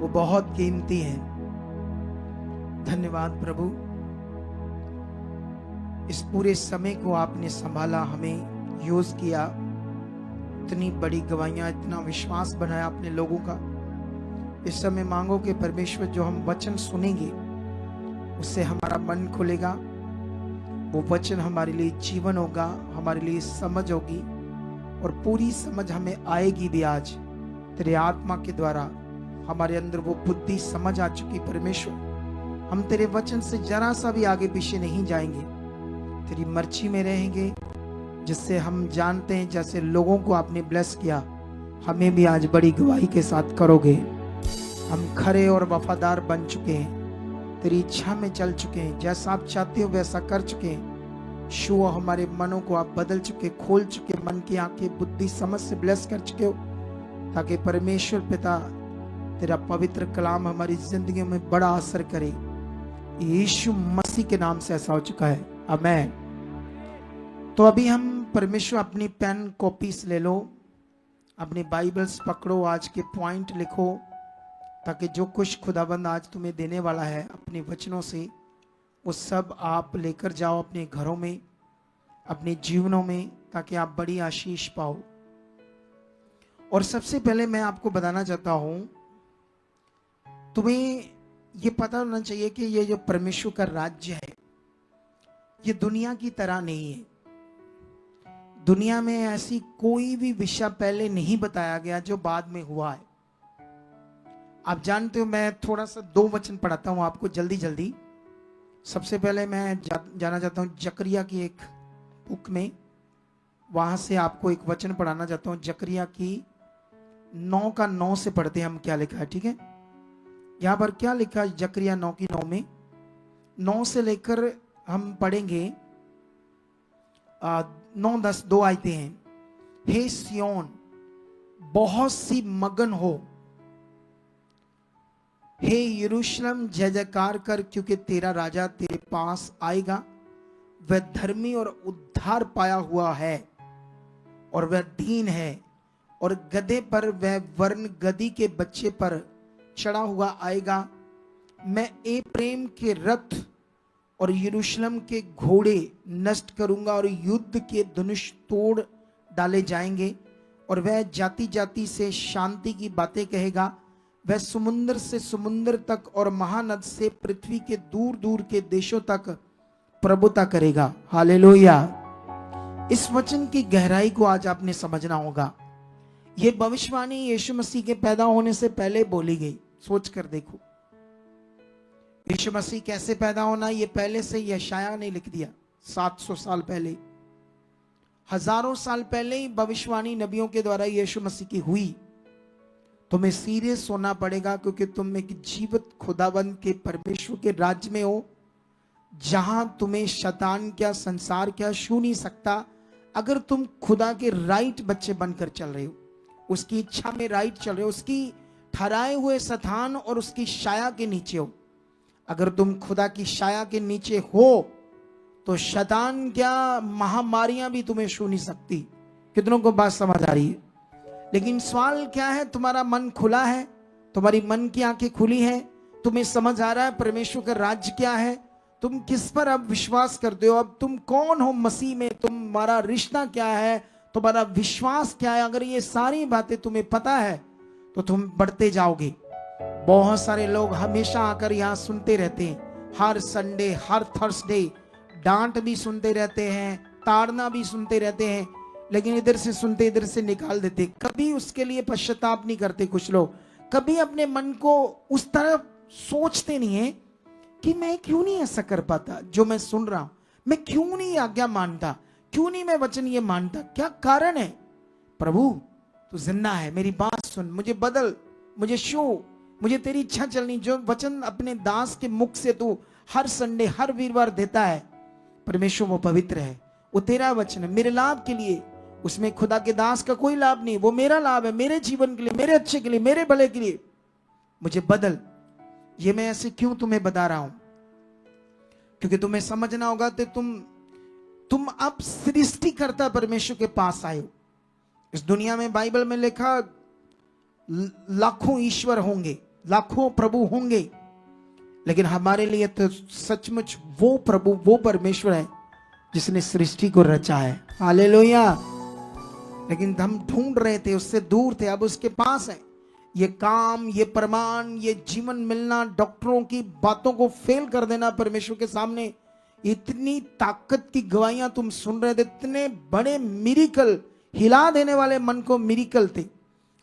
वो बहुत कीमती हैं। धन्यवाद प्रभु, इस पूरे समय को आपने संभाला, हमें यूज किया, इतनी बड़ी गवाहियां, इतना विश्वास बनाया अपने लोगों का। इस समय मांगो कि परमेश्वर जो हम वचन सुनेंगे उससे हमारा मन खुलेगा, वो वचन हमारे लिए जीवन होगा, हमारे लिए समझ होगी, और पूरी समझ हमें आएगी भी। आज तेरे आत्मा के द्वारा हमारे अंदर वो बुद्धि समझ आ चुकी परमेश्वर, हम तेरे वचन से जरा सा भी आगे पीछे नहीं जाएंगे, तेरी मर्जी में रहेंगे, जिससे हम जानते हैं जैसे लोगों को आपने ब्लेस किया, हमें भी आज बड़ी गवाही के साथ करोगे। हम खरे और वफादार बन चुके हैं, तेरी इच्छा में चल चुके हैं, जैसा आप चाहते हो वैसा कर चुके हैं। शो हमारे मनों को आप बदल चुके, खोल चुके, मन की आंखें, बुद्धि, समझ से ब्लेस कर चुके हो, ताकि परमेश्वर पिता तेरा पवित्र कलाम हमारी जिंदगियों में बड़ा असर करे। यीशु मसीह के नाम से ऐसा हो चुका है, आमीन। तो अभी हम परमेश्वर अपनी पेन कॉपीज ले लो, अपनी बाइबल्स पकड़ो, आज के पॉइंट लिखो, ताकि जो कुछ खुदाबंद आज तुम्हें देने वाला है अपने वचनों से, वो सब आप लेकर जाओ अपने घरों में, अपने जीवनों में, ताकि आप बड़ी आशीष पाओ। और सबसे पहले मैं आपको बताना चाहता हूं, तुम्हें ये पता होना चाहिए कि ये जो परमेश्वर का राज्य है, ये दुनिया की तरह नहीं है। दुनिया में ऐसी कोई भी विषय पहले नहीं बताया गया जो बाद में हुआ है। आप जानते हो, मैं थोड़ा सा 2 वचन पढ़ाता हूं आपको जल्दी जल्दी। सबसे पहले मैं जाना चाहता हूं जकरिया की एक बुक में, वहां से आपको एक वचन पढ़ाना चाहता हूं। जकरिया की 9 का 9 से पढ़ते हैं हम, क्या लिखा है, ठीक है। यहां पर क्या लिखा है, जकरिया 9 की 9 में, 9 से लेकर हम पढ़ेंगे 9, 10, 2 आयतें हैं। हे सियोन बहुत सी मगन हो, हे यरूशलेम जय जयकार कर, क्योंकि तेरा राजा तेरे पास आएगा। वह धर्मी और उद्धार पाया हुआ है, और वह दीन है, और गधे पर वह वर्ण गधी के बच्चे पर चढ़ा हुआ आएगा। मैं एप्रेम के रथ और यरूशलेम के घोड़े नष्ट करूंगा, और युद्ध के धनुष तोड़ डाले जाएंगे, और वह जाति जाति से शांति की बातें कहेगा। वह समुद्र से समुद्र तक और महानद से पृथ्वी के दूर दूर के देशों तक प्रभुता करेगा। हालेलुया। इस वचन की गहराई को आज आपने समझना होगा। यह भविष्यवाणी यीशु मसीह के पैदा होने से पहले बोली गई। सोच कर देखो, यीशु मसीह कैसे पैदा होना, ये पहले से यशाया ने लिख दिया। 700 साल पहले, हजारों साल पहले ही भविष्यवाणी नबियों के द्वारा यीशु मसीह की हुई। तुम्हें सीरियस होना पड़ेगा, क्योंकि तुम एक जीवित खुदाबंद के परमेश्वर के राज्य में हो, जहां तुम्हें शैतान क्या, संसार क्या छू नहीं सकता, अगर तुम खुदा के राइट बच्चे बनकर चल रहे हो, उसकी इच्छा में राइट चल रहे हो, उसकी ठहराए हुए स्थान और उसकी छाया के नीचे हो। अगर तुम खुदा की छाया के नीचे हो तो शैतान क्या, महामारियां भी तुम्हें छू नहीं सकती। कितनों को बात समझ आ रही है? लेकिन सवाल क्या है, तुम्हारा मन खुला है, तुम्हारी मन की आंखें खुली है, तुम्हें समझ आ रहा है परमेश्वर का राज्य क्या है, तुम किस पर अब विश्वास करते हो, अब तुम कौन हो मसीह में, तुम्हारा रिश्ता क्या है, तुम्हारा विश्वास क्या है। अगर ये सारी बातें तुम्हें पता है तो तुम बढ़ते जाओगे। बहुत सारे लोग हमेशा आकर यहाँ सुनते रहते हैं, हर संडे, हर थर्सडे डांट भी सुनते रहते हैं, ताड़ना भी सुनते रहते हैं, लेकिन इधर से सुनते इधर से निकाल देते। कभी उसके लिए पश्चाताप नहीं करते। कुछ लोग कभी अपने मन को उस तरफ सोचते नहीं है कि मैं क्यों नहीं ऐसा कर पाता जो मैं सुन रहा हूं, मैं क्यों नहीं आज्ञा मानता, क्यों नहीं मैं वचन ये मानता, क्या कारण है। प्रभु तू जिंदा है, मेरी बात सुन, मुझे बदल, मुझे शो, मुझे तेरी इच्छा चलनी। जो वचन अपने दास के मुख से तू हर संडे, हर वीरवार देता है, परमेश्वर वो पवित्र है, वो तेरा वचन है मेरे लाभ के लिए। उसमें खुदा के दास का कोई लाभ नहीं, वो मेरा लाभ है, मेरे जीवन के लिए, मेरे अच्छे के लिए, मेरे भले के लिए। मुझे बदल। ये मैं ऐसे क्यों तुम्हें बता रहा हूं, क्योंकि तुम्हें समझना होगा कि तुम अब सृष्टिकर्ता परमेश्वर के पास आए हो। इस दुनिया में बाइबल में लिखा लाखों ईश्वर होंगे, लाखों प्रभु होंगे, लेकिन हमारे लिए तो सचमुच वो प्रभु, वो परमेश्वर है जिसने सृष्टि को रचा है। हालेलुया। लेकिन हम ढूंढ रहे थे, उससे दूर थे, अब उसके पास है। ये काम, ये प्रमाण, ये जीवन मिलना, डॉक्टरों की बातों को फेल कर देना परमेश्वर के सामने, इतनी ताकत की गवाहियां तुम सुन रहे थे, इतने बड़े मिरेकल, हिला देने वाले मन को मिरेकल थे।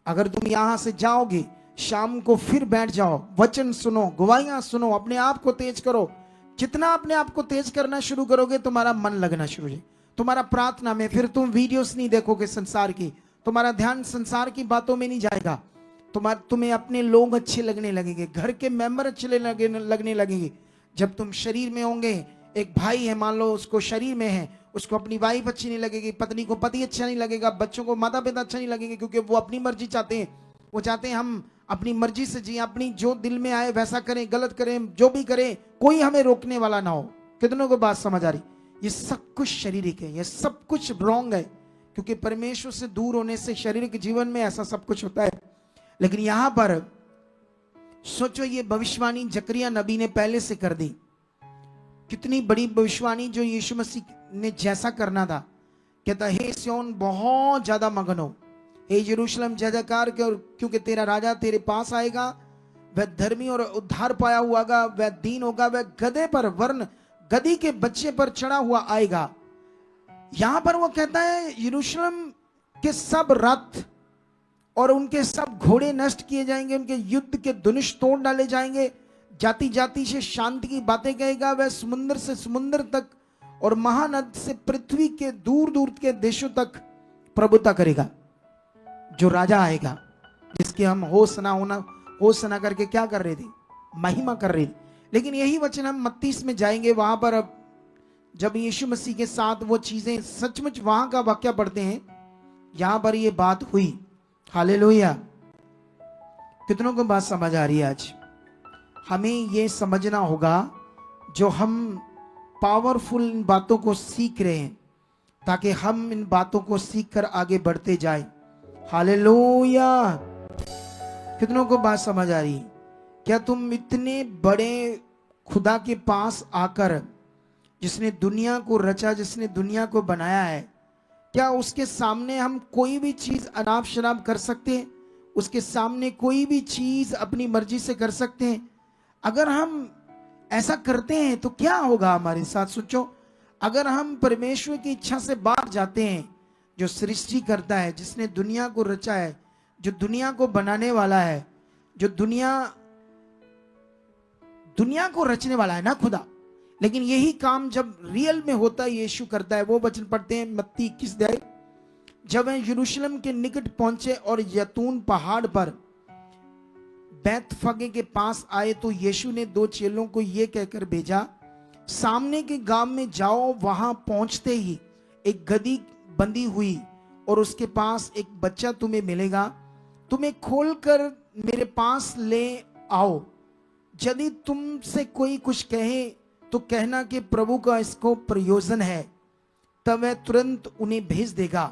अगर तुम यहां से जाओगे, शाम को फिर बैठ जाओ, वचन सुनो, गवाहियां सुनो, अपने आप को तेज करो। जितना अपने आप को तेज करना शुरू करोगे, तुम्हारा मन लगना शुरू हो जाए, तुम्हारा प्रार्थना में। फिर तुम वीडियोस नहीं देखोगे संसार की, तुम्हारा ध्यान संसार की बातों में नहीं जाएगा। तुम्हें अपने लोग अच्छे लगने लगेंगे, घर के मेंबर अच्छे लगने लगेंगे। जब तुम शरीर में होंगे, एक भाई है मान लो, उसको शरीर में है, उसको अपनी वाइफ अच्छी नहीं लगेगी, पत्नी को पति अच्छा नहीं लगेगा, बच्चों को माता पिता अच्छा नहीं लगेंगे, क्योंकि वो अपनी मर्जी चाहते हैं। वो चाहते हैं हम अपनी मर्जी से जिए, अपनी जो दिल में आए वैसा करें, गलत करें, जो भी करें, कोई हमें रोकने वाला ना हो। कितनों को बात समझ आ रही? ये सब कुछ शारीरिक है, ये सब कुछ रॉन्ग है, क्योंकि परमेश्वर से दूर होने से शारीरिक जीवन में ऐसा सब कुछ होता है। लेकिन यहां पर सोचो, ये भविष्यवाणी जकरिया नबी ने पहले से कर दी। कितनी बड़ी भविष्यवाणी, जो यीशु मसीह ने जैसा करना था। कहता, हे सिय्योन बहुत ज्यादा मगन हो, हे यरूशलेम जय जयकार कर, क्योंकि तेरा राजा तेरे पास आएगा, वह धर्मी और उद्धार पाया हुआ होगा, वह दीन होगा, वह गधे पर, वर्ण गधी के बच्चे पर चढ़ा हुआ आएगा। यहां पर वो कहता है, यरूशलेम के सब रथ और उनके सब घोड़े नष्ट किए जाएंगे, उनके युद्ध के धनुष तोड़ डाले जाएंगे, जाति जाति से शांति की बातें कहेगा, वह समुद्र से समुद्र तक और महानद से पृथ्वी के दूर दूर के देशों तक प्रभुता करेगा। जो राजा आएगा, जिसके हम होसना करके क्या कर रहे थे? महिमा कर रहे थे। लेकिन यही वचन हम मत्ती में जाएंगे, वहां पर अब जब यीशु मसीह के साथ वो चीजें सचमुच वहां का वाक्य पढ़ते हैं, यहां पर ये बात हुई। हालेलुया। कितनों को बात समझ आ रही है? आज हमें ये समझना होगा, जो हम पावरफुल इन बातों को सीख रहे हैं, ताकि हम इन बातों को सीखकर आगे बढ़ते जाएं। हालेलुया। कितनों को बात समझ आ रही? क्या तुम इतने बड़े खुदा के पास आकर, जिसने दुनिया को रचा, जिसने दुनिया को बनाया है, क्या उसके सामने हम कोई भी चीज अनाप शनाप कर सकते हैं? उसके सामने कोई भी चीज अपनी मर्जी से कर सकते हैं? अगर हम ऐसा करते हैं तो क्या होगा हमारे साथ? सोचो, अगर हम परमेश्वर की इच्छा से बाहर जाते हैं, जो सृष्टि करता है, जिसने दुनिया को रचा है, जो दुनिया को बनाने वाला है, जो दुनिया को रचने वाला है ना खुदा। लेकिन यही काम जब रियल में होता है, यीशु करता है। वो वचन पढ़ते हैं मत्ती 21 अध्याय, जब वे यरूशलेम के निकट पहुंचे और यतून पहाड़ पर बैतफगे के पास आए, तो यीशु ने 2 चेलों को यह कहकर भेजा, सामने के गांव में जाओ, वहां पहुंचते ही एक गधी बंधी हुई और उसके पास एक बच्चा तुम्हें मिलेगा, तुम्हें खोलकर मेरे पास ले आओ। यदि तुमसे कोई कुछ कहे तो कहना कि प्रभु का इसको प्रयोजन है, तब वह तुरंत उन्हें भेज देगा।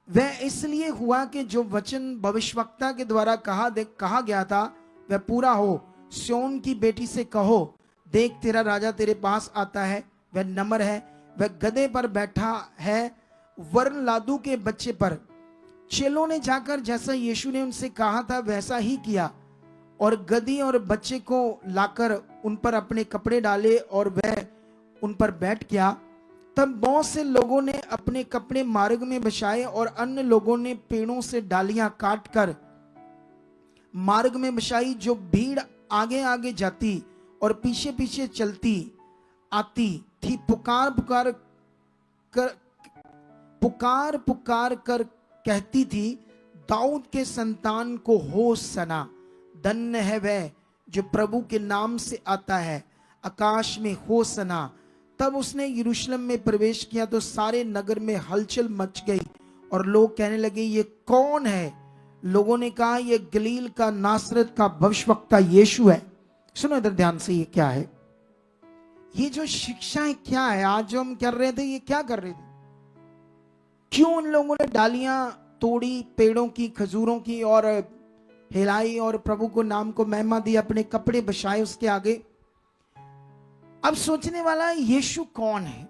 वह इसलिए हुआ कि जो वचन भविष्यवक्ता के द्वारा कहा गया था वह पूरा हो। सिय्योन की बेटी से कहो, देख तेरा राजा तेरे पास आता है, वह नम्र है, वह गधे पर बैठा है, वर्ण लादू के बच्चे पर। चेलों ने जाकर जैसा यीशु ने उनसे कहा था वैसा ही किया, और गधी और बच्चे को लाकर उन पर अपने कपड़े डाले और वह उन पर बैठ गया। तब बहुत से लोगों ने अपने कपड़े मार्ग में बिछाए और अन्य लोगों ने पेड़ों से डालियां काटकर मार्ग में बिछाई। जो भीड़ आगे आगे जाती और पीछे पीछे चलती आती थी, पुकार कर कहती थी, दाऊद के संतान को होसना, धन्य है वह जो प्रभु के नाम से आता है, आकाश में होसना। तब उसने यरूशलेम में प्रवेश किया तो सारे नगर में हलचल मच गई और लोग कहने लगे, ये कौन है? लोगों ने कहा, ये गलील का नासरत का भविष्यवक्ता यीशु है। सुनो इधर ध्यान से, ये क्या है? ये जो शिक्षाएं क्या है आज जो हम कर रहे थे, ये क्या कर रहे थे? क्यों उन लोगों ने डालियां तोड़ी पेड़ों की, खजूरों की, और हिलाई और प्रभु को नाम को महिमा दी, अपने कपड़े बिछाए उसके आगे। अब सोचने वाला यीशु कौन है,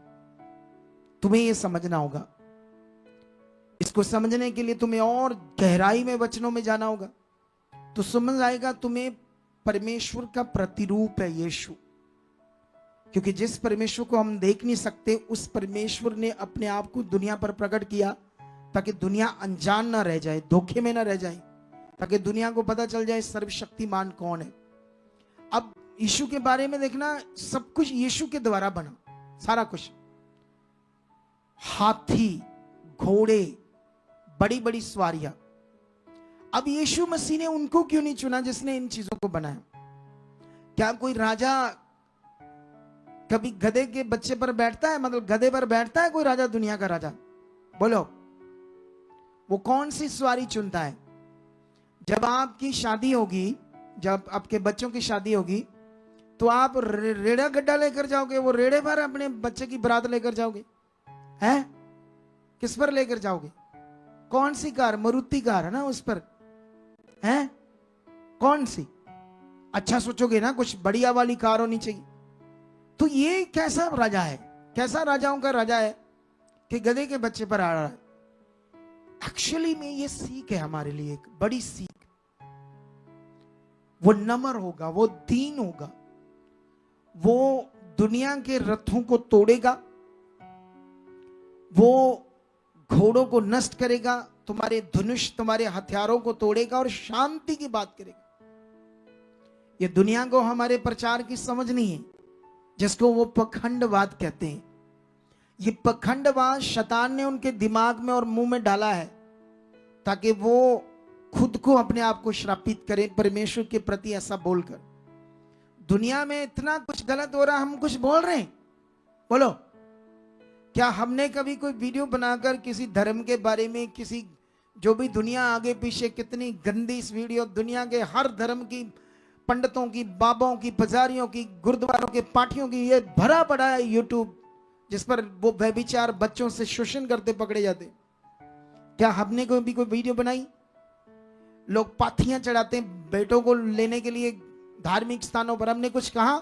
तुम्हें यह समझना होगा। इसको समझने के लिए तुम्हें और गहराई में वचनों में जाना होगा, तो समझ आएगा तुम्हें परमेश्वर का प्रतिरूप है यीशु। क्योंकि जिस परमेश्वर को हम देख नहीं सकते, उस परमेश्वर ने अपने आप को दुनिया पर प्रकट किया ताकि दुनिया अनजान ना रह जाए, धोखे में ना रह जाए, ताकि दुनिया को पता चल जाए सर्वशक्तिमान कौन है। अब यीशु के बारे में देखना, सब कुछ यीशु के द्वारा बना, सारा कुछ। हाथी, घोड़े, बड़ी बड़ी सवारियां। अब यीशु मसीह ने उनको क्यों नहीं चुना जिसने इन चीजों को बनाया? क्या कोई राजा कभी गधे के बच्चे पर बैठता है, मतलब गधे पर बैठता है कोई राजा, दुनिया का राजा? बोलो, वो कौन सी सवारी चुनता है? जब आपकी शादी होगी, जब आपके बच्चों की शादी होगी, तो आप रेड़ा गड्ढा लेकर जाओगे, वो रेड़े पर अपने बच्चे की बारात लेकर जाओगे? हैं? किस पर लेकर जाओगे? कौन सी कार? मारुति कार है ना, उस पर हैं? कौन सी? अच्छा सोचोगे ना, कुछ बढ़िया वाली कार होनी चाहिए। तो ये कैसा राजा है, कैसा राजाओं का राजा है कि गधे के बच्चे पर आ रहा है? एक्चुअली में ये सीख है हमारे लिए, एक बड़ी सीख। वो नम्र होगा, वो दीन होगा, वो दुनिया के रथों को तोड़ेगा, वो घोड़ों को नष्ट करेगा, तुम्हारे धनुष, तुम्हारे हथियारों को तोड़ेगा और शांति की बात करेगा। ये दुनिया को हमारे प्रचार की समझ नहीं है, जिसको वो पखंडवाद कहते हैं। ये पखंडवाद शैतान ने उनके दिमाग में और मुंह में डाला है ताकि वो खुद को, अपने आप को श्रापित करें परमेश्वर के प्रति ऐसा बोलकर। दुनिया में इतना कुछ गलत हो रहा, हम कुछ बोल रहे हैं? बोलो, क्या हमने कभी कोई वीडियो बनाकर किसी धर्म के बारे में, किसी जो भी दुनिया आगे पीछे कितनी गंदी इस वीडियो, दुनिया के हर धर्म की, पंडितों की, बाबाओं की, पुजारियों की, गुरुद्वारों के पाठियों की, ये भरा पड़ा है यूट्यूब, जिस पर वो व्यभिचार बच्चों से शोषण करते पकड़े जाते। क्या हमने कोई भी कोई वीडियो बनाई? लोग पाथियां चढ़ाते हैं बेटों को लेने के लिए धार्मिक स्थानों पर, हमने कुछ कहा?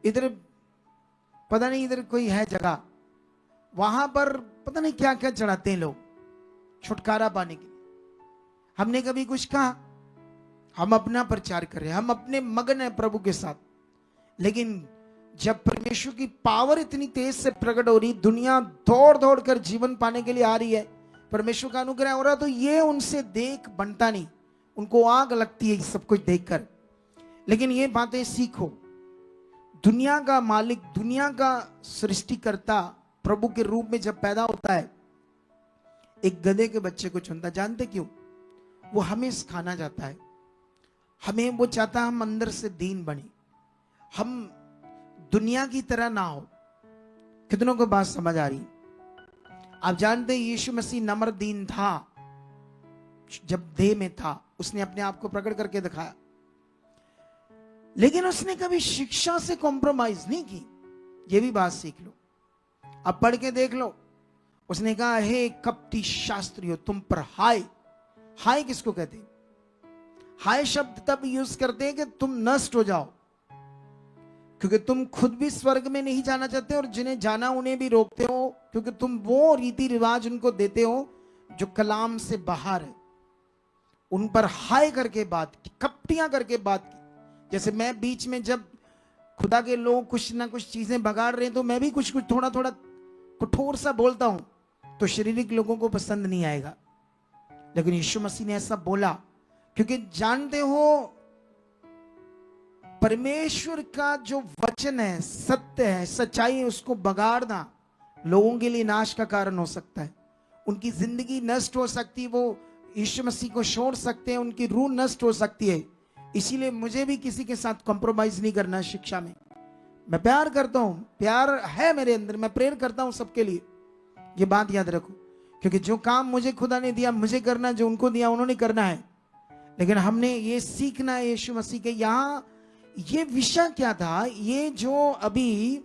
इधर पता नहीं, इधर कोई है जगह, वहां पर पता नहीं क्या क्या चढ़ाते हैं लोग छुटकारा पाने के लिए। हमने कभी कुछ कहा? हम अपना प्रचार कर रहे हैं, हम अपने मगन है प्रभु के साथ। लेकिन जब परमेश्वर की पावर इतनी तेज से प्रकट हो रही, दुनिया दौड़ दौड़ कर जीवन पाने के लिए आ रही है, परमेश्वर का अनुग्रह हो रहा, तो ये उनसे देख बनता नहीं, उनको आग लगती है सब कुछ देखकर। लेकिन ये बातें सीखो, दुनिया का मालिक, दुनिया का सृष्टिकर्ता प्रभु के रूप में जब पैदा होता है, एक गधे के बच्चे को चुनता। जानते क्यों? वो हमें सिखाना चाहता है, हमें वो चाहता हम अंदर से दीन बने, हम दुनिया की तरह ना हो। कितनों को बात समझ आ रही? आप जानते हैं यीशु मसीह नम्र दीन था, जब देह में था उसने अपने आप को प्रकट करके दिखाया, लेकिन उसने कभी शिक्षा से कॉम्प्रोमाइज नहीं की। ये भी बात सीख लो, अब पढ़ के देख लो। उसने कहा, हे कपटी शास्त्रियों, तुम पर हाय। हाय किसको कहते हैं? हाय शब्द तब यूज करते हैं कि तुम नष्ट हो जाओ, क्योंकि तुम खुद भी स्वर्ग में नहीं जाना चाहते और जिन्हें जाना उन्हें भी रोकते हो, क्योंकि तुम वो रीति रिवाज उनको देते हो जो कलाम से बाहर है। उन पर हाय करके बात की, कपटियां करके बात की। जैसे मैं बीच में जब खुदा के लोग कुछ ना कुछ चीजें बगाड़ रहे हैं, तो मैं भी कुछ कुछ थोड़ा थोड़ा कठोर सा बोलता हूं, तो शारीरिक लोगों को पसंद नहीं आएगा। लेकिन यीशु मसीह ने ऐसा बोला क्योंकि जानते हो परमेश्वर का जो वचन है, सत्य है, सच्चाई है, उसको बगाड़ना लोगों के लिए नाश का कारण हो सकता है। उनकी जिंदगी नष्ट हो सकती है, वो यीशु मसीह को छोड़ सकते हैं, उनकी रूह नष्ट हो सकती है। इसीलिए मुझे भी किसी के साथ कॉम्प्रोमाइज नहीं करना शिक्षा में। मैं प्यार करता हूं, प्यार है मेरे अंदर, मैं प्रेयर करता हूं सबके लिए। ये बात याद रखो, क्योंकि जो काम मुझे खुदा ने दिया मुझे करना, जो उनको दिया उन्होंने करना है। लेकिन हमने ये सीखना है यीशु मसीह के। यहां ये विषय क्या था, ये जो अभी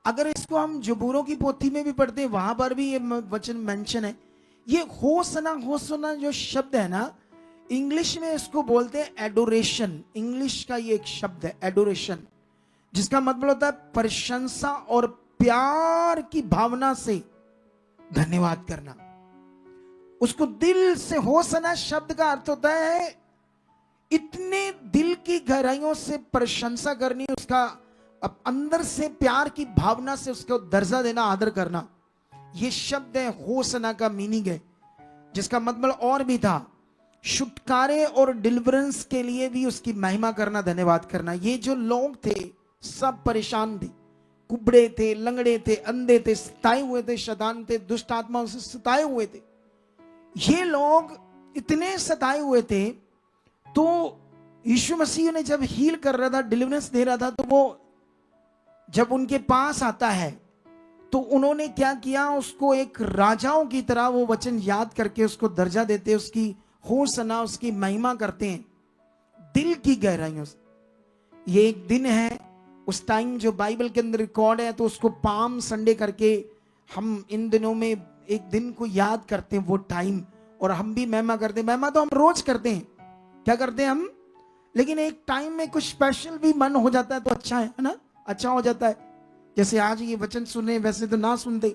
अगर इसको हम जबूरों की पोथी में भी पढ़ते हैं, वहां पर भी ये वचन मेंशन है। ये होसना जो शब्द है ना, इंग्लिश में इसको बोलते हैं एडोरेशन। इंग्लिश का ये एक शब्द है एडोरेशन, जिसका मतलब होता है प्रशंसा और प्यार की भावना से धन्यवाद करना। उसको दिल से, होसना शब्द का अर्थ होता है इतने दिल की गहराइयों से प्रशंसा करनी, उसका अंदर से प्यार की भावना से उसको दर्जा देना, आदर करना। ये शब्द है होसना का मीनिंग है, जिसका मतलब और भी था छुटकारे और डिलीवरेंस के लिए भी उसकी महिमा करना, धन्यवाद करना। ये जो लोग थे सब परेशान थे, कुबड़े थे, लंगड़े थे, अंधे थे, सताए हुए थे, शैतान थे, दुष्ट आत्माओं से सताए हुए थे। ये लोग इतने सताए हुए थे, तो यीशु मसीह ने जब हील कर रहा था, डिलीवरेंस दे रहा था, तो वो जब उनके पास आता है तो उन्होंने क्या किया, उसको एक राजाओं की तरह वो वचन याद करके उसको दर्जा देते, उसकी होसना, उसकी महिमा करते हैं दिल की गहराइयों से। ये एक दिन है, उस टाइम जो बाइबल के अंदर रिकॉर्ड है, तो उसको पाम संडे करके हम इन दिनों में एक दिन को याद करते हैं, वो टाइम। और हम भी महिमा करते हैं। महिमा तो हम रोज करते हैं, क्या करते हैं हम, लेकिन एक टाइम में कुछ स्पेशल भी मन हो जाता है तो अच्छा है ना, अच्छा हो जाता है। जैसे आज ये वचन सुने, वैसे तो ना सुनते।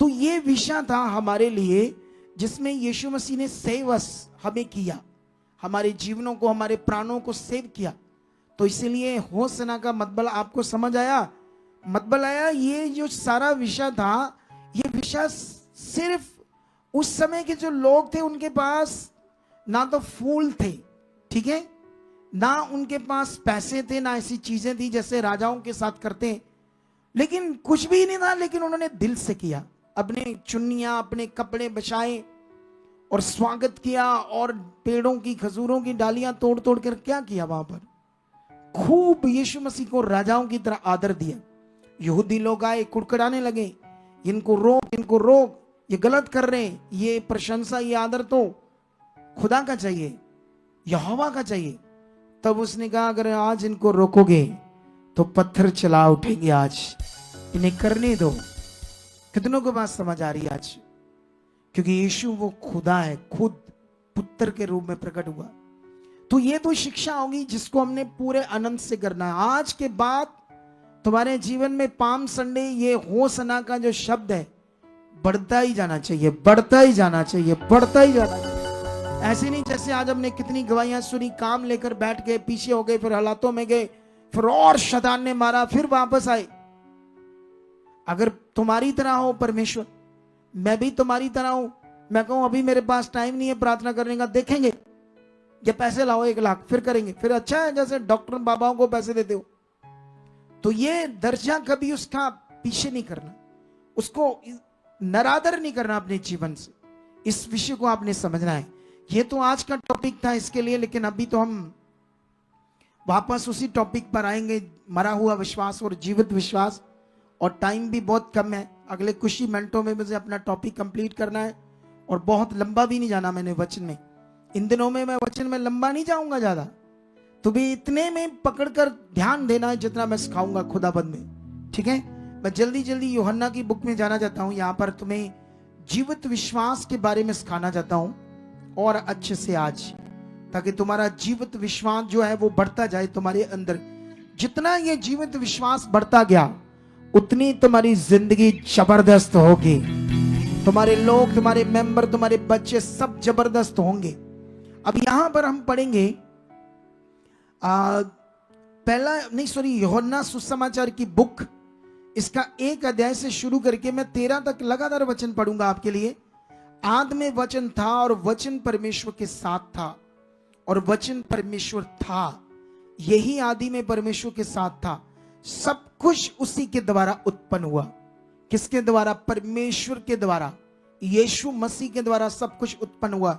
तो ये विषय था हमारे लिए, जिसमें यीशु मसीह ने सेव अस हमें किया, हमारे जीवनों को, हमारे प्राणों को सेव किया। तो इसीलिए होसना का मतलब आपको समझ आया, मतलब आया। ये जो सारा विषय था, ये विषय सिर्फ उस समय के जो लोग थे उनके पास ना तो फूल थे, ठीक है, ना उनके पास पैसे थे, ना ऐसी चीजें थी जैसे राजाओं के साथ करते हैं, लेकिन कुछ भी नहीं था, लेकिन उन्होंने दिल से किया। अपने चुन्नियां, अपने कपड़े बचाए और स्वागत किया, और पेड़ों की, खजूरों की डालियां तोड़ तोड़ कर क्या किया, वहां पर खूब यीशु मसीह को राजाओं की तरह आदर दिया। यहूदी लोग आए, कुड़कुड़ाने लगे, इनको रोक, इनको रोक, ये गलत कर रहे हैं, ये प्रशंसा, ये आदर तो खुदा का चाहिए, यहोवा का चाहिए। तब उसने कहा अगर आज इनको रोकोगे तो पत्थर चला उठेंगे, आज इन्हें करने दो। कितनों को बात समझ आ रही है आज? क्योंकि यीशु वो खुदा है, खुद पुत्र के रूप में प्रकट हुआ। तो ये तो शिक्षा होगी जिसको हमने पूरे आनंद से करना है। आज के बाद तुम्हारे जीवन में पाम संडे, ये होसना का जो शब्द है, बढ़ता ही जाना चाहिए, बढ़ता ही जाना चाहिए, बढ़ता ही जाना चाहिए। ऐसे नहीं जैसे आज हमने कितनी गवाहियां सुनी, काम लेकर बैठ गए, पीछे हो गए, फिर हालातों में गए, फिर और शैतान ने मारा, फिर वापस आए। अगर तुम्हारी तरह हो परमेश्वर, मैं भी तुम्हारी तरह हूं, मैं कहूं अभी मेरे पास टाइम नहीं है प्रार्थना करने का, देखेंगे ये पैसे लाओ 1 लाख, फिर करेंगे, फिर अच्छा है जैसे डॉक्टर बाबाओं को पैसे देते हो। तो ये दर्जा कभी उसका पीछे नहीं करना, उसको नरादर नहीं करना अपने जीवन से। इस विषय को आपने समझना है। ये तो आज का टॉपिक था इसके लिए, लेकिन अभी तो हम वापस उसी टॉपिक पर आएंगे, मरा हुआ विश्वास और जीवित विश्वास। और टाइम भी बहुत कम है, अगले कुछ ही मिनटों में मुझे अपना टॉपिक कंप्लीट करना है, और बहुत लंबा भी नहीं जाना मैंने वचन में। इन दिनों में मैं वचन में लंबा नहीं जाऊंगा ज्यादा, तो भी इतने में पकड़कर ध्यान देना है जितना मैं सिखाऊंगा खुदाबंद में, ठीक है। मैं जल्दी जल्दी यूहन्ना की बुक में जाना चाहता हूं। यहां पर तुम्हें जीवित विश्वास के बारे में सिखाना चाहता हूं, और अच्छे से आज, ताकि तुम्हारा जीवित विश्वास जो है वो बढ़ता जाए तुम्हारे अंदर। जितना ये जीवित विश्वास बढ़ता गया, उतनी तुम्हारी जिंदगी जबरदस्त होगी। तुम्हारे लोग, तुम्हारे मेंबर, तुम्हारे बच्चे सब जबरदस्त होंगे। अब यहां पर हम पढ़ेंगे यूहन्ना सुसमाचार की बुक, इसका 1 अध्याय से शुरू करके मैं 13 तक लगातार वचन पढ़ूंगा आपके लिए। आदि में वचन था, और वचन परमेश्वर के साथ था, और वचन परमेश्वर था। यही आदि में परमेश्वर के साथ था। सब कुछ उसी के द्वारा उत्पन्न हुआ। किसके द्वारा? परमेश्वर के द्वारा, यीशु मसीह के द्वारा सब कुछ उत्पन्न हुआ।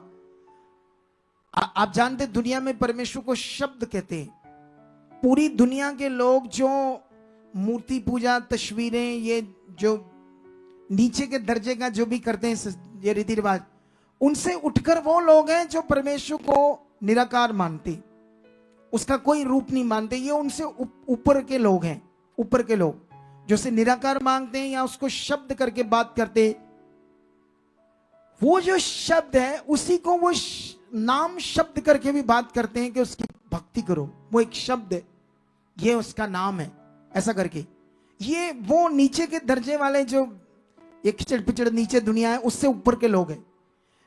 आप जानते दुनिया में परमेश्वर को शब्द कहते हैं। पूरी दुनिया के लोग जो मूर्ति पूजा, तस्वीरें, ये जो नीचे के दर्जे का जो भी करते हैं ये रीति रिवाज, उनसे उठकर वो लोग हैं जो परमेश्वर को निराकार मानते, उसका कोई रूप नहीं मानते। ये उनसे ऊपर के लोग हैं, ऊपर के लोग जो से निराकार मांगते हैं या उसको शब्द करके बात करते। वो जो शब्द है उसी को वो नाम शब्द करके भी बात करते हैं कि उसकी भक्ति करो, वो एक शब्द है, ये उसका नाम है, ऐसा करके। ये वो नीचे के दर्जे वाले जो एक खिचड़ पिचड़ नीचे दुनिया है, उससे ऊपर के लोग हैं,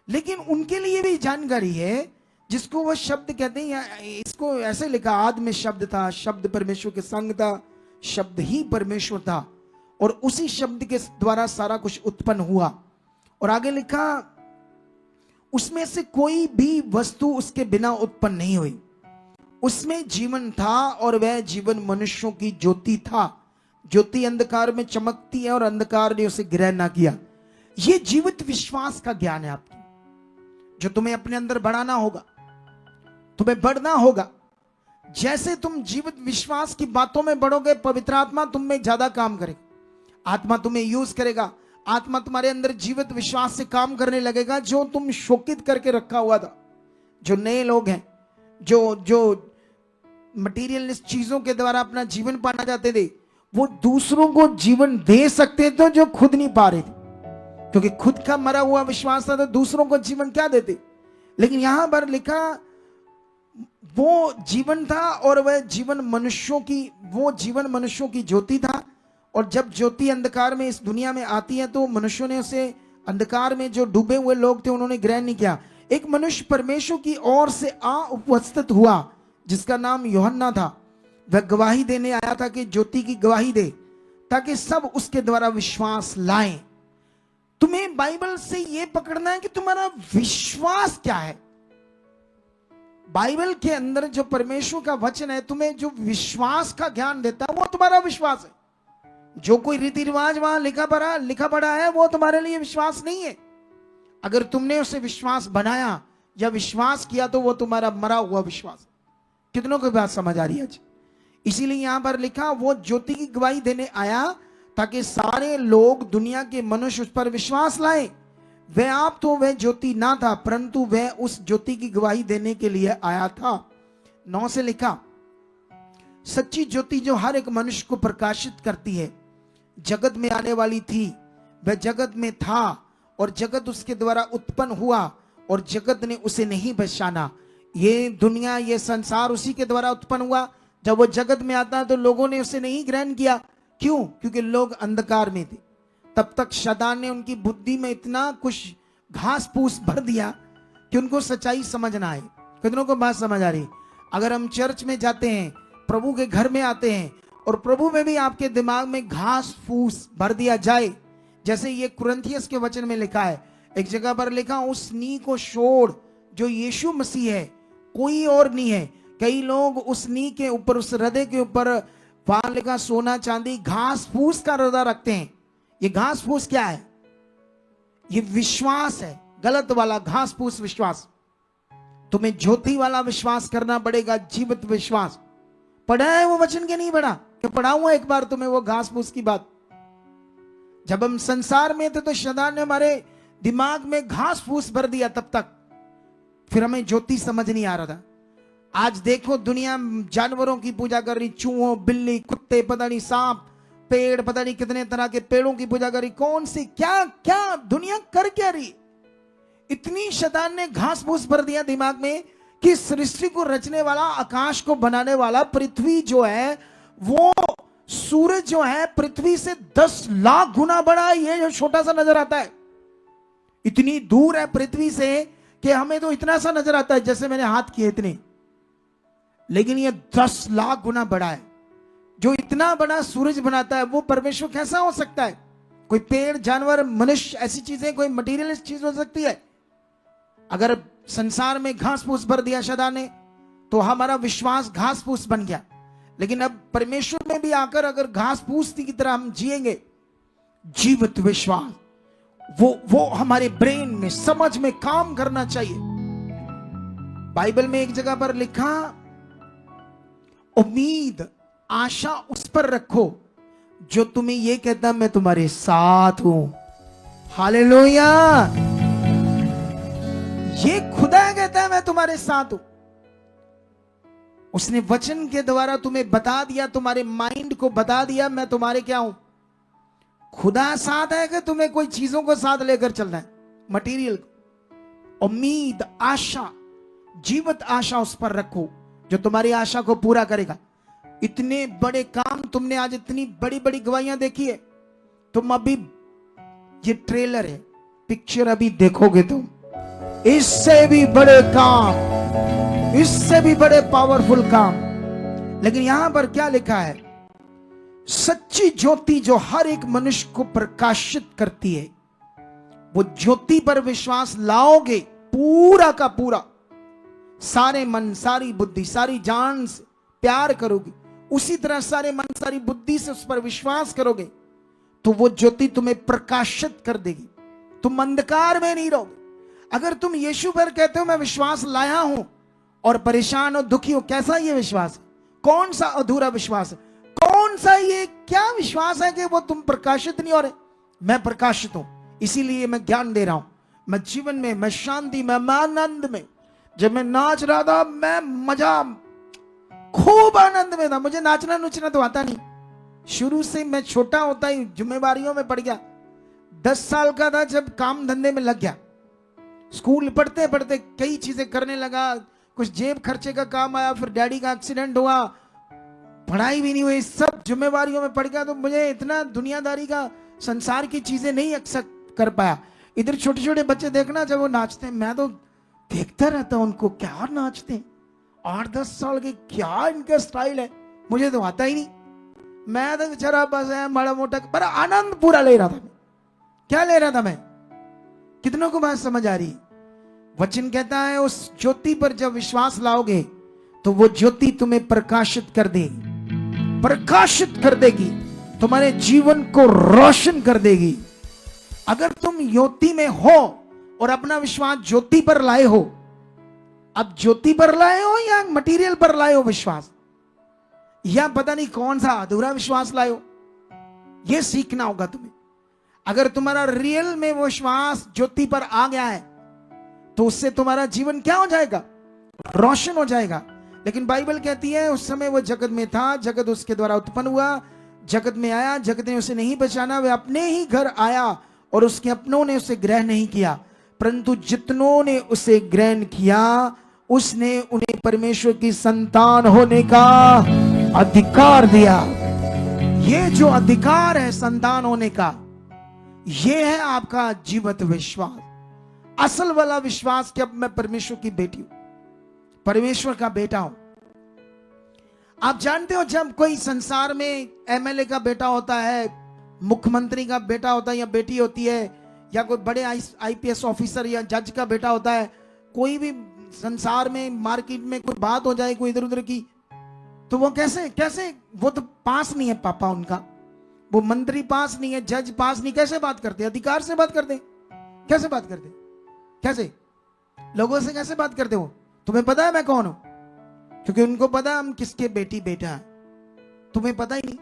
लेकिन उनके लिए भी जानकारी है, जिसको वो शब्द कहते हैं। इसको ऐसे लिखा, आदि में शब्द था, शब्द परमेश्वर के संग था, शब्द ही परमेश्वर था, और उसी शब्द के द्वारा सारा कुछ उत्पन्न हुआ। और आगे लिखा, उसमें से कोई भी वस्तु उसके बिना उत्पन्न नहीं हुई। उसमें जीवन था और वह जीवन मनुष्यों की ज्योति था। ज्योति अंधकार में चमकती है और अंधकार ने उसे ग्रहण ना किया। यह जीवित विश्वास का ज्ञान है आपकी, जो तुम्हें अपने अंदर बढ़ाना होगा, तुम्हें बढ़ना होगा। जैसे तुम जीवित विश्वास की बातों में बढ़ोगे, पवित्र आत्मा तुम में ज्यादा काम करेगा, आत्मा तुम्हें यूज करेगा, आत्मा तुम्हारे अंदर जीवित विश्वास से काम करने लगेगा। जो तुम शोकित करके रखा हुआ था, जो नए लोग हैं, जो मटीरियलिस्ट चीजों के द्वारा अपना जीवन पाना चाहते थे, वो दूसरों को जीवन दे सकते थे जो खुद नहीं पा रहे थे, क्योंकि खुद का मरा हुआ विश्वास था, तो दूसरों को जीवन क्या देते। लेकिन यहां पर लिखा, वो जीवन था और वह जीवन मनुष्यों की ज्योति था। और जब ज्योति अंधकार में इस दुनिया में आती है, तो मनुष्यों ने उसे, अंधकार में जो डूबे हुए लोग थे, उन्होंने ग्रहण नहीं किया। एक मनुष्य परमेश्वर की ओर से उपस्थित हुआ, जिसका नाम यूहन्ना था। वह गवाही देने आया था, कि ज्योति की गवाही दे, ताकि सब उसके द्वारा विश्वास लाएं। तुम्हें बाइबल से यह पकड़ना है कि तुम्हारा विश्वास क्या है। बाइबल के अंदर जो परमेश्वर का वचन है, तुम्हें जो विश्वास का ज्ञान देता है, वो तुम्हारा विश्वास है। जो कोई रीति रिवाज वहां लिखा पड़ा है, वो तुम्हारे लिए विश्वास नहीं है। अगर तुमने उसे विश्वास बनाया या विश्वास किया, तो वो तुम्हारा मरा हुआ विश्वास। कितनों की बात समझ आ रही है आज? इसीलिए यहां पर लिखा, वो ज्योति की गवाही देने आया, ताकि सारे लोग, दुनिया के मनुष्य उस पर विश्वास लाए। वह आप तो वह ज्योति ना था, परंतु वह उस ज्योति की गवाही देने के लिए आया था। 9 से लिखा, सच्ची ज्योति जो हर एक मनुष्य को प्रकाशित करती है, जगत में आने वाली थी। वह जगत में था और जगत उसके द्वारा उत्पन्न हुआ, और जगत ने उसे नहीं पहचाना। ये दुनिया, ये संसार उसी के द्वारा उत्पन्न हुआ। जब वो जगत में आता, तो लोगों ने उसे नहीं ग्रहण किया। क्यों? क्योंकि लोग अंधकार में थे। तब तक शैतान ने उनकी बुद्धि में इतना कुछ घास फूस भर दिया कि उनको सच्चाई समझ ना आए। कितनों को बात समझ आ रही? अगर हम चर्च में जाते हैं, प्रभु के घर में आते हैं, और प्रभु में भी आपके दिमाग में घास फूस भर दिया जाए, जैसे ये कुरिन्थियस के वचन में लिखा है, एक जगह पर लिखा, उस नी को छोड़ जो यीशु मसीह है, कोई और नहीं है। कई लोग उस नी के ऊपर, उस हृदय के ऊपर, वहां लिखा सोना चांदी, घास फूस का हृदय रखते हैं। ये घास फूस क्या है? ये विश्वास है, गलत वाला घास फूस विश्वास। तुम्हें ज्योति वाला विश्वास करना पड़ेगा, जीवित विश्वास। पढ़ा है वो वचन के नहीं पढ़ा? कि पढ़ाऊंगा एक बार तुम्हें वो घास फूस की बात। जब हम संसार में थे, तो शैतान ने हमारे दिमाग में घास फूस भर दिया, तब तक फिर हमें ज्योति समझ नहीं आ रहा था। आज देखो, दुनिया जानवरों की पूजा कर रही, चूहों, बिल्ली, कुत्ते, पता नहीं सांप, पेड़, पता नहीं कितने तरह के पेड़ों की पूजा कर रही। कौन सी क्या क्या दुनिया कर क्या रही? इतनी शैतान ने घास फूस भर दिया दिमाग में कि सृष्टि को रचने वाला, आकाश को बनाने वाला, पृथ्वी जो है, वो सूरज जो है पृथ्वी से 10 लाख गुना बड़ा। ये जो छोटा सा नजर आता है, इतनी दूर है पृथ्वी से कि हमें तो इतना सा नजर आता है, जैसे मैंने हाथ किए इतने, लेकिन ये 10 लाख गुना बड़ा है। जो इतना बड़ा सूरज बनाता है, वो परमेश्वर कैसा हो सकता है? कोई पेड़, जानवर, मनुष्य, ऐसी चीजें, कोई मटीरियलिस्ट चीज हो सकती है? अगर संसार में घास फूस भर दिया शैतान ने, तो हमारा विश्वास घास फूस बन गया। लेकिन अब परमेश्वर में भी आकर अगर घास फूस की तरह हम जिएंगे, जीवित विश्वास, वो हमारे ब्रेन में, समझ में काम करना चाहिए। बाइबल में एक जगह पर लिखा, उम्मीद, आशा उस पर रखो जो तुम्हें यह कहता, मैं तुम्हारे साथ हूं। हालेलुया! ये खुदा कहता है, मैं तुम्हारे साथ हूं। उसने वचन के द्वारा तुम्हें बता दिया, तुम्हारे माइंड को बता दिया, मैं तुम्हारे क्या हूं। खुदा साथ है कि तुम्हें कोई चीजों को साथ लेकर चलना है, मटीरियल को। उम्मीद, आशा, जीवित आशा उस पर रखो जो तुम्हारी आशा को पूरा करेगा। इतने बड़े काम तुमने आज, इतनी बड़ी बड़ी गवाहियां देखी है, तुम अभी, ये ट्रेलर है, पिक्चर अभी देखोगे तुम, इससे भी बड़े काम, इससे भी बड़े पावरफुल काम। लेकिन यहां पर क्या लिखा है? सच्ची ज्योति जो हर एक मनुष्य को प्रकाशित करती है, वो ज्योति पर विश्वास लाओगे पूरा का पूरा, सारे मन, सारी बुद्धि, सारी जान से प्यार करोगे, उसी तरह सारे मन सारी बुद्धि से उस पर विश्वास करोगे, तो वो ज्योति तुम्हें प्रकाशित कर देगी। तुम अंधकार में नहीं रहोगे। अगर तुम यीशु पर कहते हो मैं विश्वास लाया हूं और परेशान हो, दुखी हो, कैसा ये विश्वास? कौन सा अधूरा विश्वास है? कौन सा ये क्या विश्वास है कि वो तुम प्रकाशित नहीं हो रहे? मैं प्रकाशित हूं, इसीलिए मैं ज्ञान दे रहा हूं, मैं जीवन में, मैं शांति में, मैं आनंद में। जब मैं नाच रहा था, मैं मजा, खूब आनंद में था। मुझे नाचना नुचना तो आता नहीं, शुरू से मैं छोटा होता ही जिम्मेवारियों में पड़ गया। 10 साल का था जब काम धंधे में लग गया, स्कूल पढ़ते पढ़ते कई चीजें करने लगा, कुछ जेब खर्चे का काम आया, फिर डैडी का एक्सीडेंट हुआ, पढ़ाई भी नहीं हुई, सब जिम्मेवारियों में पड़ गया। तो मुझे इतना दुनियादारी का, संसार की चीजें नहीं एक्सेप्ट कर पाया। इधर छोटे छोटे बच्चे देखना, जब वो नाचते हैं, मैं तो देखता रहता उनको, क्या नाचते हैं, 8-10 साल के, क्या इनका स्टाइल है, मुझे तो आता ही नहीं। मैं तो बेचारा बस है बड़ा मोटा, पर आनंद पूरा ले रहा था। क्या ले रहा था मैं? कितनों को बात समझ आ रही? वचन कहता है उस ज्योति पर जब विश्वास लाओगे तो वो ज्योति तुम्हें प्रकाशित कर देगी, प्रकाशित कर देगी, तुम्हारे जीवन को रोशन कर देगी। अगर तुम ज्योति में हो और अपना विश्वास ज्योति पर लाए हो, अब ज्योति पर लाए हो या मटेरियल पर लाए हो विश्वास, या पता नहीं कौन सा अधूरा विश्वास लाए हो, यह सीखना होगा तुम्हें। अगर तुम्हारा रियल में विश्वास ज्योति पर आ गया है तो उससे तुम्हारा जीवन क्या हो जाएगा? रोशन हो जाएगा। लेकिन बाइबल कहती है उस समय वो जगत में था, जगत उसके द्वारा उत्पन्न हुआ, जगत में आया, जगत ने उसे नहीं पहचाना, वह अपने ही घर आया और उसके अपनों ने उसे ग्रहण नहीं किया, परंतु जितनों ने उसे ग्रहण किया उसने उन्हें परमेश्वर की संतान होने का अधिकार दिया। ये जो अधिकार है संतान होने का, ये है आपका जीवित विश्वास, असल वाला विश्वास कि अब मैं परमेश्वर की बेटी हूं, परमेश्वर का बेटा हूं। आप जानते हो जब कोई संसार में एमएलए का बेटा होता है, मुख्यमंत्री का बेटा होता है या बेटी होती है, या कोई बड़े आईपीएस ऑफिसर या जज का बेटा होता है, कोई भी संसार में मार्केट में कोई बात हो जाए कोई इधर उधर की, तो वो कैसे कैसे, वो तो पास नहीं है पापा उनका, वो मंत्री पास नहीं है, जज पास नहीं, कैसे बात करते? अधिकार से बात करते। कैसे बात करते? कैसे लोगों से कैसे बात करते हो? तुम्हें पता है मैं कौन हूं? क्योंकि उनको पता है हम किसके बेटी बेटा है, तुम्हें पता ही नहीं।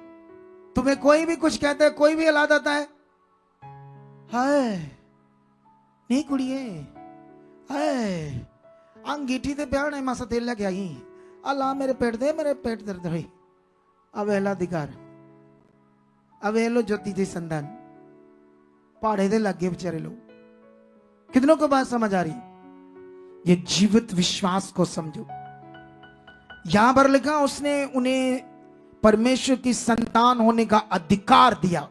तुम्हें कोई भी कुछ कहता है, कोई भी हालात आता है, हाय नहीं कुड़िए, हाय अंगीठी ते प्यार नहीं मासा तेल लेके आई, अल्लाह मेरे पेट दे, मेरे पेट दर्द हुई। अब अधिकार, अब लो ज्योति थी संतान, पहाड़े दे लग गए बेचारे लोग। कितनों को बात समझ आ रही? ये जीवित विश्वास को समझो। यहां पर लिखा उसने उन्हें परमेश्वर की संतान होने का अधिकार दिया,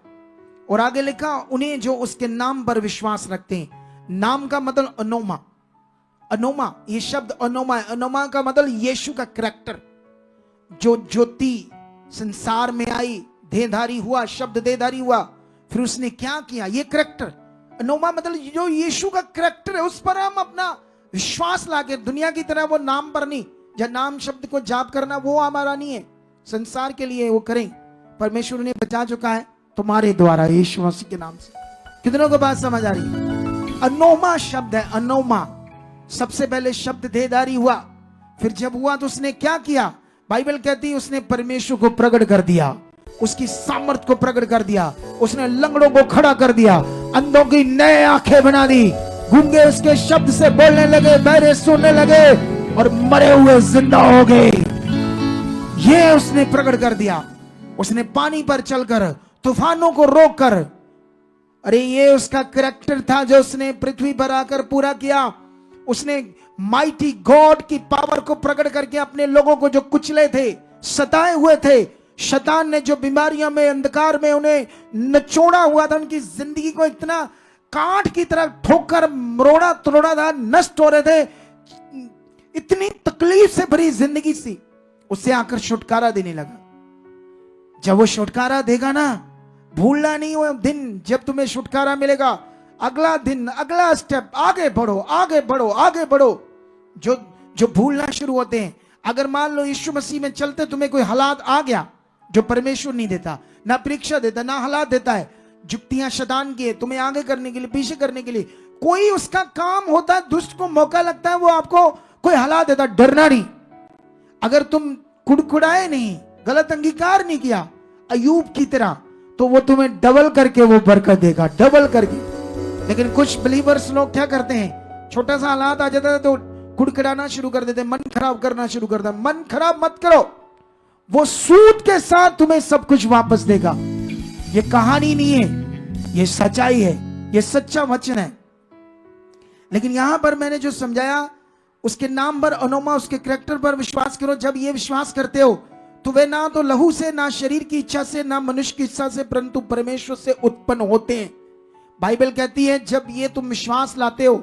और आगे लिखा उन्हें जो उसके नाम पर विश्वास रखते हैं। नाम का मतलब अनोमा, अनोमा, ये शब्द अनोमा है। अनोमा का मतलब यीशु का करैक्टर, जो ज्योति संसार में आई, देहधारी हुआ, शब्द देहधारी हुआ, फिर उसने क्या किया, ये करैक्टर अनोमा मतलब जो यीशु का करैक्टर है, उस पर हम अपना विश्वास लाके, दुनिया की तरह वो नाम पर नहीं, या नाम शब्द को जाप करना वो हमारा नहीं है, संसार के लिए वो करें। परमेश्वर ने बचा चुका है तुम्हारे द्वारा यीशु मसीह के नाम से। कितनों को बात समझ आ रही है? अनोमा शब्द है, अनोमा। सबसे पहले शब्द देहधारी हुआ, फिर जब हुआ तो उसने क्या किया? बाइबल कहती है उसने परमेश्वर को प्रकट कर दिया, उसकी सामर्थ को प्रकट कर दिया, उसने लंगड़ों को खड़ा कर दिया, अंधों की नए आंखें बना दी, गूंगे उसके शब्द से बोलने लगे, बहरे सुनने लगे, और मरे हुए जिंदा हो गए। ये उसने प्रकट कर दिया। उसने पानी पर चलकर, तूफानों को रोककर, अरे ये उसका करैक्टर था जो उसने पृथ्वी पर आकर पूरा किया। उसने माइटी गॉड की पावर को प्रकट करके अपने लोगों को जो कुचले थे, सताए हुए थे, शैतान ने जो बीमारियों में, अंधकार में उन्हें नचोड़ा हुआ था, उनकी जिंदगी को इतना कांट की तरह ठोकर मरोड़ा तोड़ा था, नष्ट हो रहे थे, इतनी तकलीफ से भरी जिंदगी सी, उससे आकर छुटकारा देने लगा। जब वो छुटकारा देगा ना, भूलना नहीं वो दिन जब तुम्हें छुटकारा मिलेगा। अगला दिन, अगला स्टेप, आगे बढ़ो, आगे बढ़ो, आगे बढ़ो। जो भूलना शुरू होते हैं, अगर मान लो यीशु मसीह में चलते तुम्हें कोई हालात आ गया जो परमेश्वर नहीं देता, ना परीक्षा देता, ना हालात देता है, जुक्तियां शैतान की है तुम्हें आगे करने के लिए, पीछे करने के लिए, कोई उसका काम होता है, दुष्ट को मौका लगता है, वो आपको कोई हालात देता, डरना नहीं। अगर तुम कुड़कुड़ाए नहीं, गलत अंगीकार नहीं किया अयूब की तरह, तो वो तुम्हें डबल करके वो बरकत देगा, डबल करके। लेकिन कुछ बिलीवर्स लोग क्या करते हैं, छोटा सा हालात आ जाता है तो कुड़कुड़ाना शुरू कर देते, मन खराब करना शुरू करता। मन खराब मत करो, वो सूद के साथ तुम्हें सब कुछ वापस देगा। ये कहानी नहीं है, ये सच्चाई है, ये सच्चा वचन है। लेकिन यहां पर मैंने जो समझाया, उसके नाम पर, अनोमा, उसके कैरेक्टर पर विश्वास करो। जब ये विश्वास करते हो तो वे ना तो लहू से, ना शरीर की इच्छा से, ना मनुष्य की इच्छा से, परंतु परमेश्वर से उत्पन्न होते हैं। बाइबल कहती है जब ये तुम विश्वास लाते हो,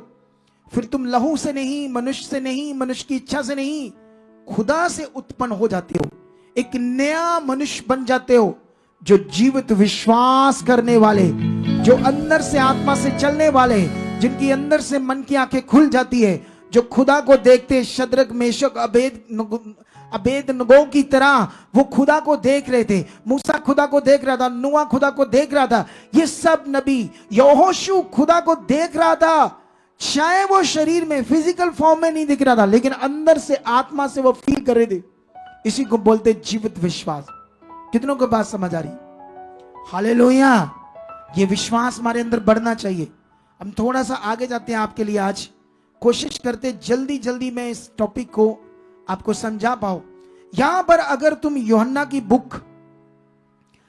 फिर तुम लहू से नहीं, मनुष्य से नहीं, मनुष्य की इच्छा से नहीं, खुदा से उत्पन्न हो जाते हो। एक नया मनुष्य बन जाते हो, जो जीवित विश्वास करने वाले, जो अंदर से आत्मा से चलने वाले, जिनकी अंदर से मन की आंखें खुल जाती है, जो खुदा को देखते। शद्रक, मेशक, अबेदनगो की तरह वो खुदा को देख रहे थे। मूसा खुदा को देख रहा था, नूह खुदा को देख रहा था, ये सब नबी, यहोशू खुदा को देख रहा था। चाहे वो शरीर में, फिजिकल फॉर्म में नहीं दिख रहा था, लेकिन अंदर से, आत्मा से वो फील कर रहे थे। इसी को बोलते जीवित विश्वास। कितनों को बात समझ आ रही? हालेलुया। ये विश्वास हमारे अंदर बढ़ना चाहिए। हम थोड़ा सा आगे जाते हैं आपके लिए, आज कोशिश करते जल्दी जल्दी मैं इस टॉपिक को आपको समझा पाऊं। यहां पर अगर तुम यूहन्ना की बुक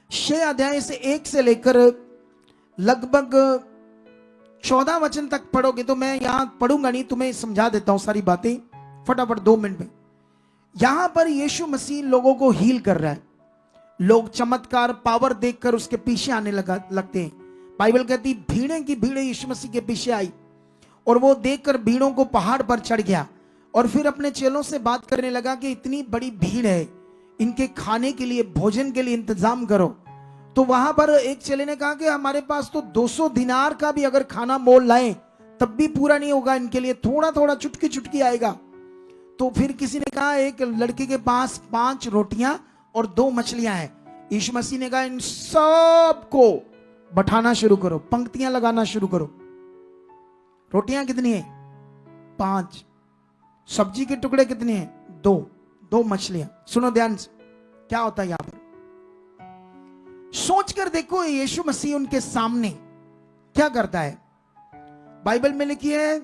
6 अध्याय से 1 से लेकर लगभग 14 वचन तक पढ़ोगे, तो मैं यहां पढ़ूंगा नहीं, तुम्हें समझा देता हूं सारी बातें फटाफट 2 मिनट में। यहां पर यीशु मसीह लोगों को हील कर रहा है। लोग चमत्कार, पावर देखकर उसके पीछे आने लगते हैं। बाइबल कहती भीड़ें की भीड़ें यीशु मसीह के पीछे आई, और वो देखकर भीड़ों को पहाड़ पर चढ़ गया, और फिर अपने चेलों से बात करने लगा कि इतनी बड़ी भीड़ है, इनके खाने के लिए, भोजन के लिए इंतजाम करो। तो वहां पर एक चेले ने कहा कि हमारे पास तो 200 दिनार का भी अगर खाना मोल लाएं तब भी पूरा नहीं होगा इनके लिए, थोड़ा थोड़ा चुटकी चुटकी आएगा। तो फिर किसी ने कहा एक लड़के के पास 5 रोटियां और 2 मछलियां हैं। यीशु मसीह ने कहा इन सब को बैठाना शुरू करो, पंक्तियां लगाना शुरू करो। रोटियां कितनी है? 5। सब्जी के टुकड़े कितने हैं? 2 मछलियां। सुनो ध्यान से, क्या होता है यहां पर, सोच कर देखो। यीशु मसीह उनके सामने क्या करता है? बाइबल में लिखी है,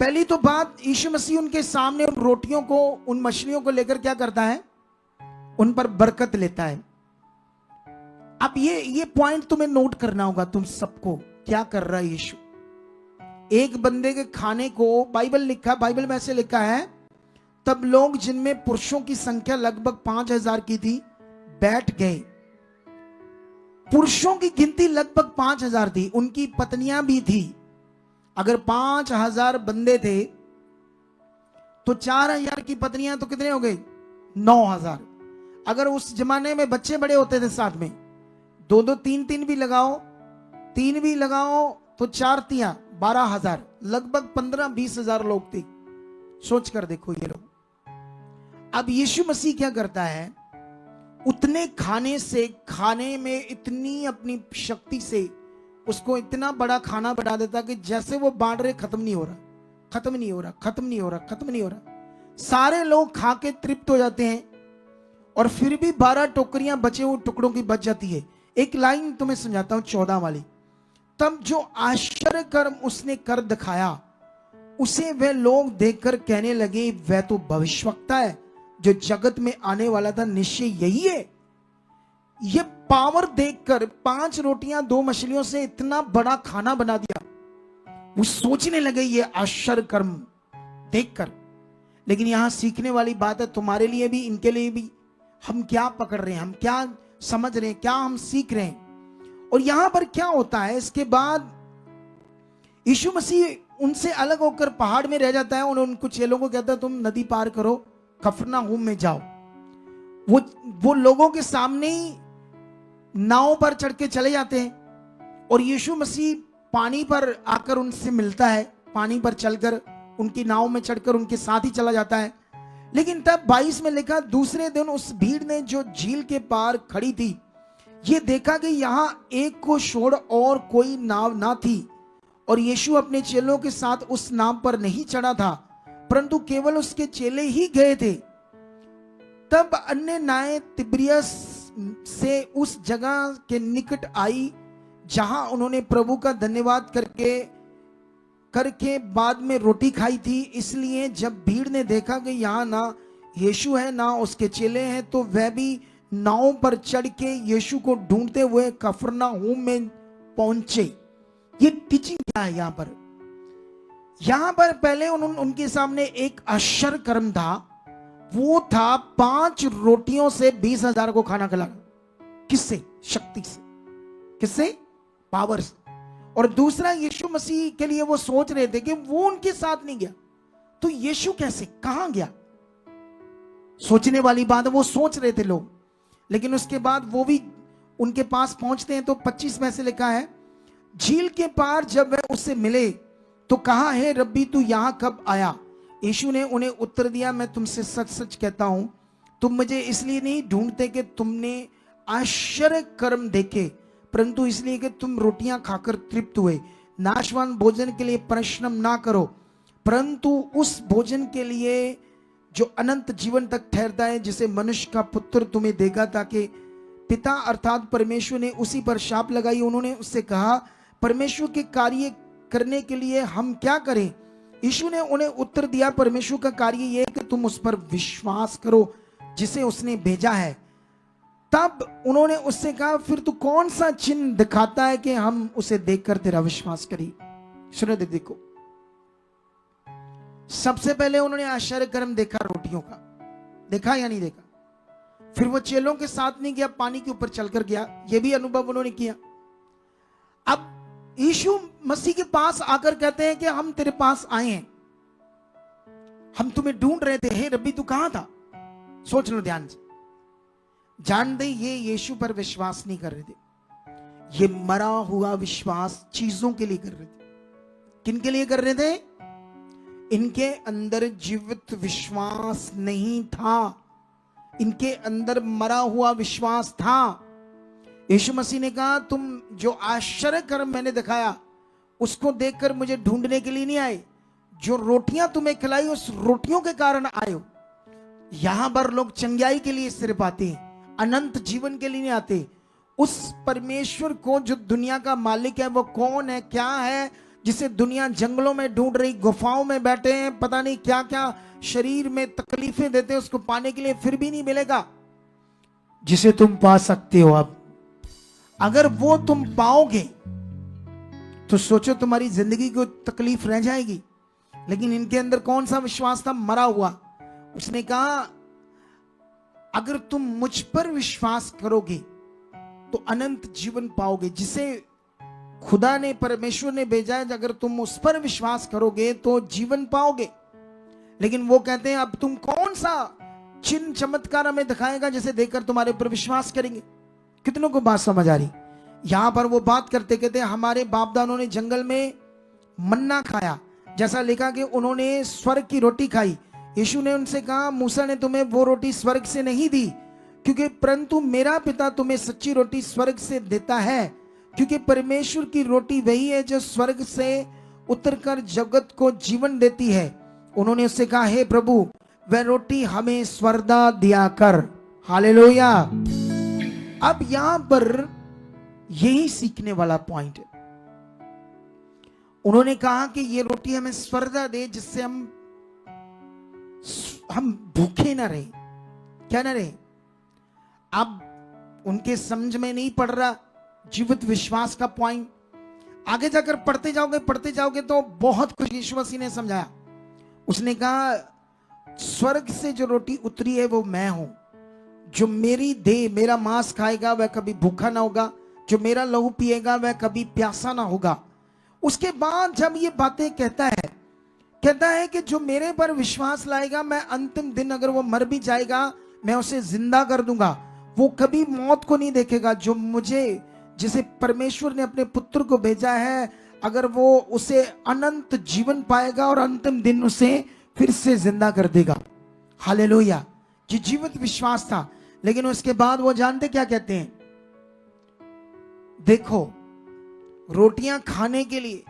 पहली तो बात, यीशु मसीह उनके सामने उन रोटियों को, उन मछलियों को लेकर क्या करता है? उन पर बरकत लेता है। अब ये पॉइंट तुम्हें नोट करना होगा तुम सबको, क्या कर रहा है यीशु। एक बंदे के खाने को बाइबल में ऐसे लिखा है, तब लोग जिनमें पुरुषों की संख्या लगभग 5000 की थी बैठ गए। पुरुषों की गिनती लगभग 5000 थी, उनकी पत्नियां भी थी। अगर 5000 बंदे थे तो 4000 की पत्नियां तो कितने हो गए? 9000। अगर उस जमाने में बच्चे बड़े होते थे साथ में, 2-2 3-3 भी लगाओ, 3 भी लगाओ तो 4 तियां 12000, लगभग 15-20 हजार लोग थे। सोच कर देखो ये लोग। अब यीशु मसीह क्या करता है? उतने खाने में इतनी अपनी शक्ति से उसको इतना बड़ा खाना बना देता कि जैसे वो बांट रहे, खत्म नहीं हो रहा, खत्म नहीं हो रहा, खत्म नहीं हो रहा, खत्म नहीं हो रहा। सारे लोग खा के तृप्त हो जाते हैं, और फिर भी 12 टोकरियां बचे हुए टुकड़ों की बच जाती है। एक लाइन तुम्हें समझाता हूं 14 वाली। तब जो आश्चर्य कर्म उसने कर दिखाया, उसे वे लोग देखकर कहने लगे, वह तो भविष्यवक्ता है जो जगत में आने वाला था, निश्चय यही है। ये पावर देखकर 5 रोटियां 2 मछलियों से इतना बड़ा खाना बना दिया। वो सोचने लगे ये आश्चर्य कर्म देखकर। लेकिन यहां सीखने वाली बात है तुम्हारे लिए भी, इनके लिए भी, हम क्या पकड़ रहे हैं, हम क्या समझ रहे हैं, क्या हम सीख रहे हैं। और यहां पर क्या होता है, इसके बाद यीशु मसीह उनसे अलग होकर पहाड़ में रह जाता है। उन कुछ चेलों को कहता है तुम नदी पार करो, कफरनहूम में जाओ। वो लोगों के सामने ही नाव पर चढ़ के चले जाते हैं और यीशु मसीह पानी पर आकर उनसे मिलता है, पानी पर चलकर उनकी नाव में चढ़कर उनके साथ ही चला जाता है। लेकिन तब 22 में लिखा, दूसरे दिन उस भीड़ ने जो झील के पार खड़ी थी ये देखा कि यहां एक को छोड़ और कोई नाव ना थी, और यीशु अपने चेलों के साथ उस नाव पर नहीं चढ़ा था, परंतु केवल उसके चेले ही गए थे। तब अन्य नावें तिब्रियस से उस जगह के निकट आई जहां उन्होंने प्रभु का धन्यवाद करके बाद में रोटी खाई थी। इसलिए जब भीड़ ने देखा कि यहाँ ना यीशु है ना उसके चेले हैं, तो वह भी नाव पर चढ़ के यीशु को ढूंढते हुए कफरनहूम में पहुंचे। ये टीचिंग क्या है यहां पर? यहां पर पहले उनके सामने एक आश्चर्य कर्म था, वो था 5 रोटियों से 20,000 को खाना खिलाना। किससे? शक्ति से। किससे? पावर से। और दूसरा, यीशु मसीह के लिए वो सोच रहे थे कि वो उनके साथ नहीं गया तो यीशु कैसे, कहां गया? सोचने वाली बात है, वो सोच रहे थे लोग। लेकिन उसके बाद वो भी उनके पास पहुंचते हैं तो 25 में से लिखा है, झील के पार जब वह उससे मिले तो कहा, हे रब्बी तू यहां कब आया? यीशु ने उन्हें उत्तर दिया, मैं तुमसे सच सच कहता हूं, तुम मुझे इसलिए नहीं ढूंढते कि तुमने आश्चर्य कर्म देखे, परंतु इसलिए कि तुम रोटियां खाकर तृप्त हुए। नाशवान भोजन के लिए परिश्रम ना करो, परंतु उस भोजन के लिए जो अनंत जीवन तक ठहरता है, जिसे मनुष्य का पुत्र तुम्हें देगा, ताकि पिता अर्थात परमेश्वर ने उसी पर शाप लगाई। उन्होंने उससे कहा, परमेश्वर के कार्य करने के लिए हम क्या करें? यीशु ने उन्हें उत्तर दिया, परमेश्वर का कार्य यह है कि तुम उस पर विश्वास करो जिसे उसने भेजा है। तब उन्होंने उससे कहा, फिर तू कौन सा चिन्ह दिखाता है कि हम उसे देखकर तेरा विश्वास करें? सुनो, देखो, सबसे पहले उन्होंने आश्चर्य कर्म देखा, रोटियों का देखा या नहीं देखा? फिर वो चेलों के साथ नहीं गया, पानी के ऊपर चलकर गया, ये भी अनुभव उन्होंने किया। अब यीशु मसीह के पास आकर कहते हैं कि हम तेरे पास आए हैं, हम तुम्हें ढूंढ रहे थे, हे रब्बी तू कहां था? सोच लो ध्यान से। जान दे, ये यीशु पर विश्वास नहीं कर रहे थे, ये मरा हुआ विश्वास चीजों के लिए कर रहे थे। किन के लिए कर रहे थे? इनके अंदर जीवित विश्वास नहीं था, इनके अंदर मरा हुआ विश्वास था। यीशु मसीह ने कहा, तुम जो आश्चर्य कर्म मैंने दिखाया उसको देखकर मुझे ढूंढने के लिए नहीं आए, जो रोटियां तुम्हें खिलाई उस रोटियों के कारण आए हो। यहां पर लोग चंगाई के लिए सिर्फ आते हैं, अनंत जीवन के लिए नहीं आते। उस परमेश्वर को जो दुनिया का मालिक है वो कौन है, क्या है, जिसे दुनिया जंगलों में ढूंढ रही, गुफाओं में बैठे हैं, पता नहीं क्या क्या शरीर में तकलीफें देते हैं, उसको पाने के लिए फिर भी नहीं मिलेगा, जिसे तुम पा सकते हो। अब अगर वो तुम पाओगे तो सोचो तुम्हारी जिंदगी को तकलीफ रह जाएगी। लेकिन इनके अंदर कौन सा विश्वास था? मरा हुआ। उसने कहा, अगर तुम मुझ पर विश्वास करोगे तो अनंत जीवन पाओगे, जिसे खुदा ने, परमेश्वर ने भेजा है, अगर तुम उस पर विश्वास करोगे तो जीवन पाओगे। लेकिन वो कहते हैं, अब तुम कौन सा चिन्ह चमत्कार हमें दिखाएगा जिसे देखकर तुम्हारे ऊपर विश्वास करेंगे? कितनों को बात समझ आ रही? यहां पर वो बात करते कहते, हमारे बाप दादों ने जंगल में मन्ना खाया, जैसा लिखा कि उन्होंने स्वर्ग की रोटी खाई। यीशु ने उनसे कहा, मूसा ने तुम्हें वो रोटी स्वर्ग से नहीं दी, क्योंकि परंतु मेरा पिता तुम्हें सच्ची रोटी स्वर्ग से देता है, क्योंकि परमेश्वर की रोटी वही है जो स्वर्ग से उतरकर जगत को जीवन देती है। उन्होंने उससे कहा, हे प्रभु, वह रोटी हमें स्वर्दा दिया कर। हालेलुया। अब यहां पर यही सीखने वाला पॉइंट है। उन्होंने कहा कि ये रोटी हमें स्वर्दा दे, जिससे हम भूखे ना रहे, क्या ना रहे। अब उनके समझ में नहीं पड़ रहा जीवित विश्वास का पॉइंट। आगे जाकर पढ़ते जाओगे तो बहुत कुछ यीशु मसीह ने समझाया। उसने कहा स्वर्ग से जो रोटी उतरी है वो मैं हूं, जो मेरी देह मेरा मांस खाएगा वह कभी भूखा ना होगा, जो मेरा लहू पिएगा वह कभी प्यासा ना होगा। उसके बाद जब ये बातें कहता है कि जो मेरे पर विश्वास लाएगा, मैं अंतिम दिन अगर वो मर भी जाएगा मैं उसे जिंदा कर दूंगा, वो कभी मौत को नहीं देखेगा। जो मुझे, जिसे परमेश्वर ने अपने पुत्र को भेजा है, अगर वो उसे अनंत जीवन पाएगा और अंतिम दिन उसे फिर से जिंदा कर देगा। हालेलुया। ये जीवित विश्वास था। लेकिन उसके बाद वो जानते क्या कहते हैं? देखो, रोटियां खाने के लिए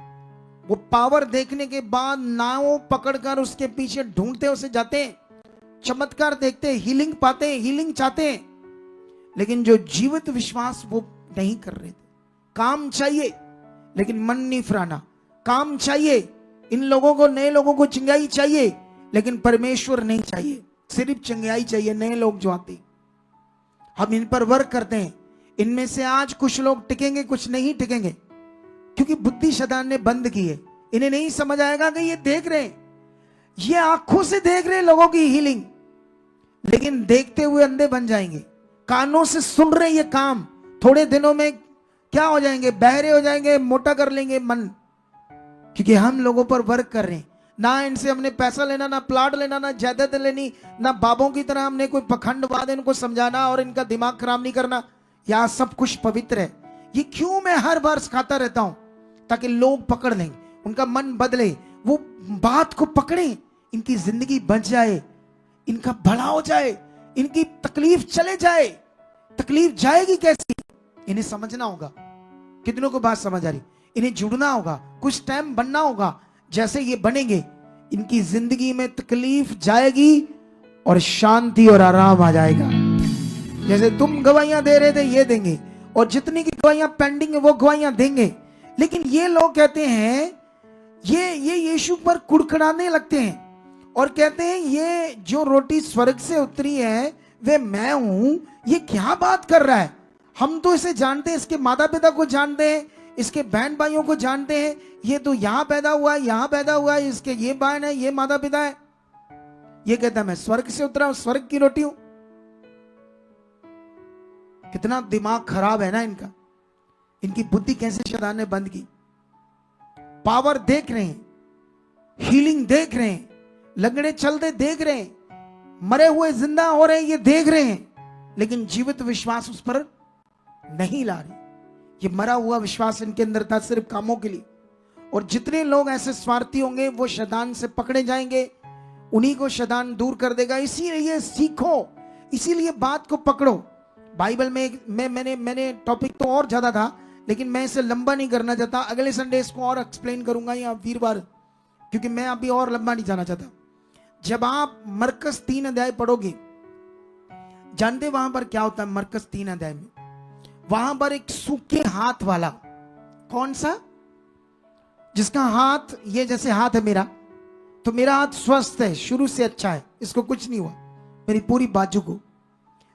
वो पावर देखने के बाद नाव पकड़कर उसके पीछे ढूंढते उसे जाते हैं, चमत्कार देखते, हीलिंग पाते, हीलिंग चाहते हैं। लेकिन जो जीवित विश्वास वो नहीं कर रहे थे। काम चाहिए लेकिन मन नहीं फिराना, काम चाहिए, इन लोगों को, नए लोगों को चंगाई चाहिए, लेकिन परमेश्वर नहीं चाहिए, सिर्फ चंगाई चाहिए। नए लोग जो आते, हम इन पर वर्क करते हैं। इनमें से आज कुछ लोग टिकेंगे, कुछ नहीं टिकेंगे, क्योंकि बुद्धि शैतान ने बंद की है। इन्हें नहीं समझ आएगा कि ये देख रहे हैं, ये आंखों से देख रहे हैं लोगों की हीलिंग, लेकिन देखते हुए अंधे बन जाएंगे। कानों से सुन रहे ये काम, थोड़े दिनों में क्या हो जाएंगे? बहरे हो जाएंगे, मोटा कर लेंगे मन, क्योंकि हम लोगों पर वर्क कर रहे हैं। ना इनसे हमने पैसा लेना, ना प्लाट लेना, ना जायदाद लेनी, ना बाबों की तरह हमने कोई पखंडवाद इनको समझाना और इनका दिमाग खराब नहीं करना। यहाँ सब कुछ पवित्र है। ये क्यों मैं हर बार सिखाता रहता हूं? ताकि लोग पकड़ लें, उनका मन बदले, वो बात को पकड़े, इनकी जिंदगी बच जाए, इनका भला हो जाए, इनकी तकलीफ चले जाए। तकलीफ जाएगी कैसी? इन्हें समझना होगा। कितनों को बात समझ आ रही? इन्हें जुड़ना होगा, कुछ टाइम बनना होगा। जैसे ये बनेंगे, इनकी जिंदगी में तकलीफ जाएगी और शांति और आराम आ जाएगा। जैसे तुम गवाहियां दे रहे थे, ये देंगे, और जितनी की गवाहियां पेंडिंग है वो गवाहियां देंगे। लेकिन ये लोग कहते हैं, ये यीशु पर कुड़कुड़ाने लगते हैं और कहते हैं ये जो रोटी स्वर्ग से उतरी है वे मैं हूं। ये क्या बात कर रहा है? हम तो इसे जानते हैं, इसके माता पिता को जानते हैं, इसके बहन भाइयों को जानते हैं। ये तो यहां पैदा हुआ है, यहां पैदा हुआ है, इसके ये बहन है, ये माता पिता है। ये कहता है मैं स्वर्ग से उतरा हूं, स्वर्ग की रोटी हूं। कितना दिमाग खराब है ना इनका। इनकी बुद्धि कैसे शैतान ने बंद की। पावर देख रहे हैं, हीलिंग देख रहे हैं, लंगड़े चलते देख रहे हैं, मरे हुए जिंदा हो रहे हैं, ये देख रहे हैं, लेकिन जीवित विश्वास उस पर नहीं ला रही। ये मरा हुआ विश्वास इनके अंदर था सिर्फ कामों के लिए। और जितने लोग ऐसे स्वार्थी होंगे वो शैतान से पकड़े जाएंगे, उन्हीं को शैतान दूर कर देगा। इसीलिए सीखो, इसीलिए बात को पकड़ो। बाइबल में मैंने टॉपिक तो और ज्यादा था, लेकिन मैं इसे लंबा नहीं करना चाहता। अगले संडे इसको और एक्सप्लेन करूंगा या वीरवार, क्योंकि मैं अभी और लंबा नहीं जाना चाहता। जब आप मरकस 3 अध्याय पढ़ोगे, जानते वहां पर क्या होता है? मरकस 3 अध्याय में वहां पर एक सूखे हाथ वाला, कौन सा? जिसका हाथ ये जैसे हाथ है मेरा, तो मेरा हाथ स्वस्थ है, शुरू से अच्छा है, इसको कुछ नहीं हुआ, मेरी पूरी बाजू को।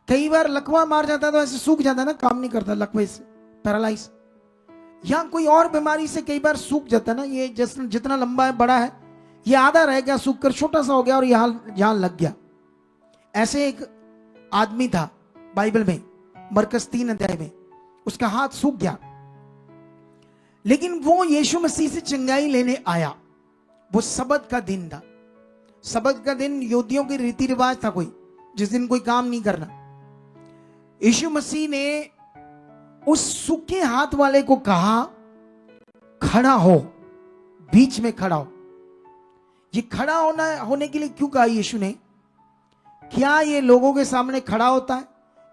कई बार लकवा मार जाता तो ऐसे सूख जाता ना, काम नहीं करता लकवे से, पैरालाइज, या कोई और बीमारी से कई बार सूख जाता ना। ये जितना लंबा है, बड़ा है, ये आधा रह गया, सूख कर छोटा सा हो गया और यहां लग गया। ऐसे एक आदमी था बाइबल में, मरकस 3 अध्याय में, उसका हाथ सूख गया, लेकिन वो यीशु मसीह से चंगाई लेने आया। वो सबत का दिन था। सबत का दिन यहूदियों की रीति रिवाज था, कोई जिस दिन कोई काम नहीं करना। यीशु मसीह ने उस सूखे हाथ वाले को कहा, खड़ा हो, बीच में खड़ा हो। ये खड़ा होने के लिए क्यों कहा यीशु ने? क्या ये लोगों के सामने खड़ा होता है?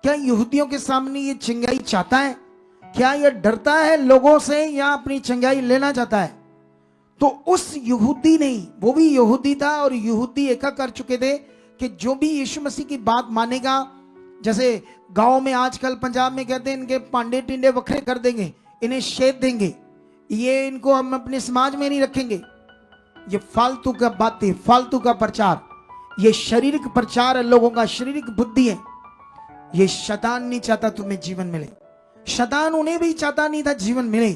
क्या यहूदियों के सामने ये चंगाई चाहता है? क्या ये डरता है लोगों से या अपनी चंगाई लेना चाहता है? तो उस यहूदी ने, वो भी यहूदी था और यहूदी एका कर चुके थे कि जो भी यीशु मसीह की बात मानेगा, जैसे गांव में आजकल पंजाब में कहते हैं इनके पांडे टिंडे वखरे कर देंगे, इन्हें शेद देंगे, ये इनको हम अपने समाज में नहीं रखेंगे। ये फालतू का बातें, फालतू का प्रचार, ये शारीरिक प्रचार है, लोगों का शारीरिक बुद्धि है। ये शैतान नहीं चाहता तुम्हें जीवन मिले, शैतान उन्हें भी चाहता नहीं था जीवन मिले,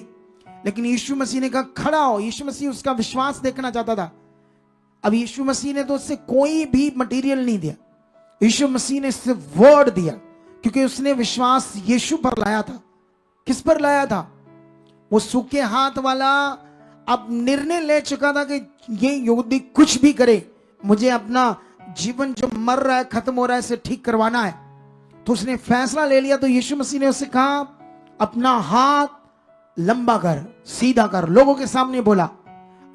लेकिन यीशु मसीह ने कहा खड़ा हो। यीशु मसीह उसका विश्वास देखना चाहता था। अब यीशु मसीह ने तो उससे कोई भी मटेरियल नहीं दिया, यीशु मसीह ने सिर्फ वर्ड दिया, क्योंकि उसने विश्वास यीशु पर लाया था। किस पर लाया था? वो सूखे हाथ वाला अब निर्णय ले चुका था कि ये यहूदी कुछ भी करे, मुझे अपना जीवन जो मर रहा है, खत्म हो रहा है, इसे ठीक करवाना है। तो उसने फैसला ले लिया। तो यीशु मसीह ने उससे कहा अपना हाथ लंबा कर, सीधा कर, लोगों के सामने बोला।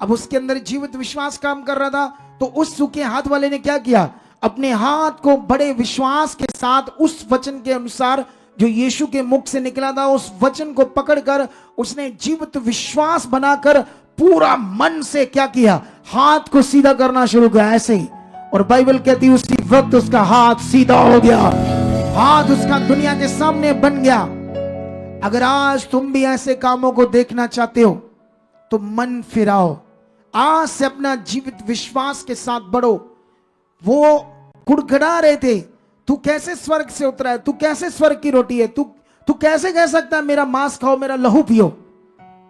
अब उसके अंदर जीवित विश्वास काम कर रहा था। तो उस सूखे हाथ वाले ने क्या किया? अपने हाथ को बड़े विश्वास के साथ उस वचन के अनुसार जो यीशु के मुख से निकला था, उस वचन को पकड़कर उसने जीवित विश्वास बनाकर पूरा मन से क्या किया? हाथ को सीधा करना शुरू किया, ऐसे ही। और बाइबल कहती है उसी वक्त उसका हाथ सीधा हो गया, हाथ उसका दुनिया के सामने बन गया। अगर आज तुम भी ऐसे कामों को देखना चाहते हो तो मन फिराओ, आज से अपना जीवित विश्वास के साथ बढ़ो। वो कुड़कुड़ा रहे थे, तू कैसे स्वर्ग से उतरा है, तू कैसे स्वर्ग की रोटी है, तू कैसे कह सकता है मेरा मांस खाओ, मेरा लहू पियो।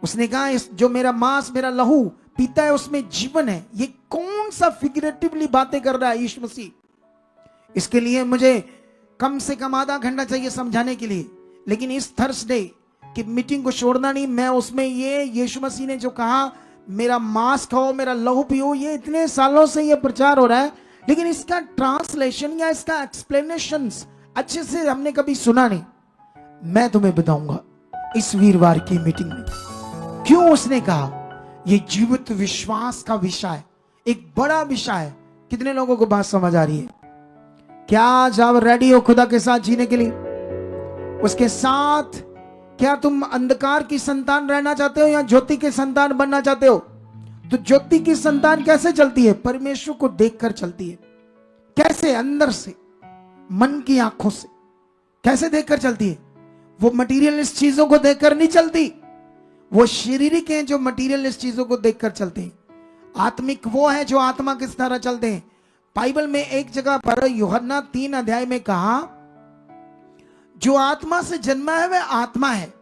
उसने कहा इस जो मेरा मांस मेरा लहू पीता है उसमें जीवन है। ये कौन सा फिगरेटिवली बातें कर रहा है यीशु मसीह? इसके लिए मुझे कम से कम आधा घंटा चाहिए समझाने के लिए, लेकिन इस थर्सडे की मीटिंग को छोड़ना नहीं। मैं उसमें ये यीशु मसीह ने जो कहा मेरा मांस खाओ मेरा लहू पियो, ये इतने सालों से ये प्रचार हो रहा है, लेकिन इसका ट्रांसलेशन या इसका एक्सप्लेनेशन अच्छे से हमने कभी सुना नहीं। मैं तुम्हें बताऊंगा इस वीरवार की मीटिंग में क्यों उसने कहा। ये जीवित विश्वास का विषय है, एक बड़ा विषय है। कितने लोगों को बात समझ आ रही है? क्या आज आप रेडी हो खुदा के साथ जीने के लिए? उसके साथ क्या तुम अंधकार की संतान रहना चाहते हो या ज्योति के संतान बनना चाहते हो? तो ज्योति की संतान कैसे चलती है? परमेश्वर को देखकर चलती है। कैसे? अंदर से, मन की आंखों से। कैसे देखकर चलती है? वो मटीरियलिस्ट चीजों को देखकर नहीं चलती। वो शारीरिक हैं जो मटीरियलिस्ट चीजों को देखकर चलते हैं। आत्मिक वो है जो आत्मा किस तरह चलते हैं। बाइबल में एक जगह पर यूहन्ना 3 अध्याय में कहा जो आत्मा से जन्मा है वह आत्मा है,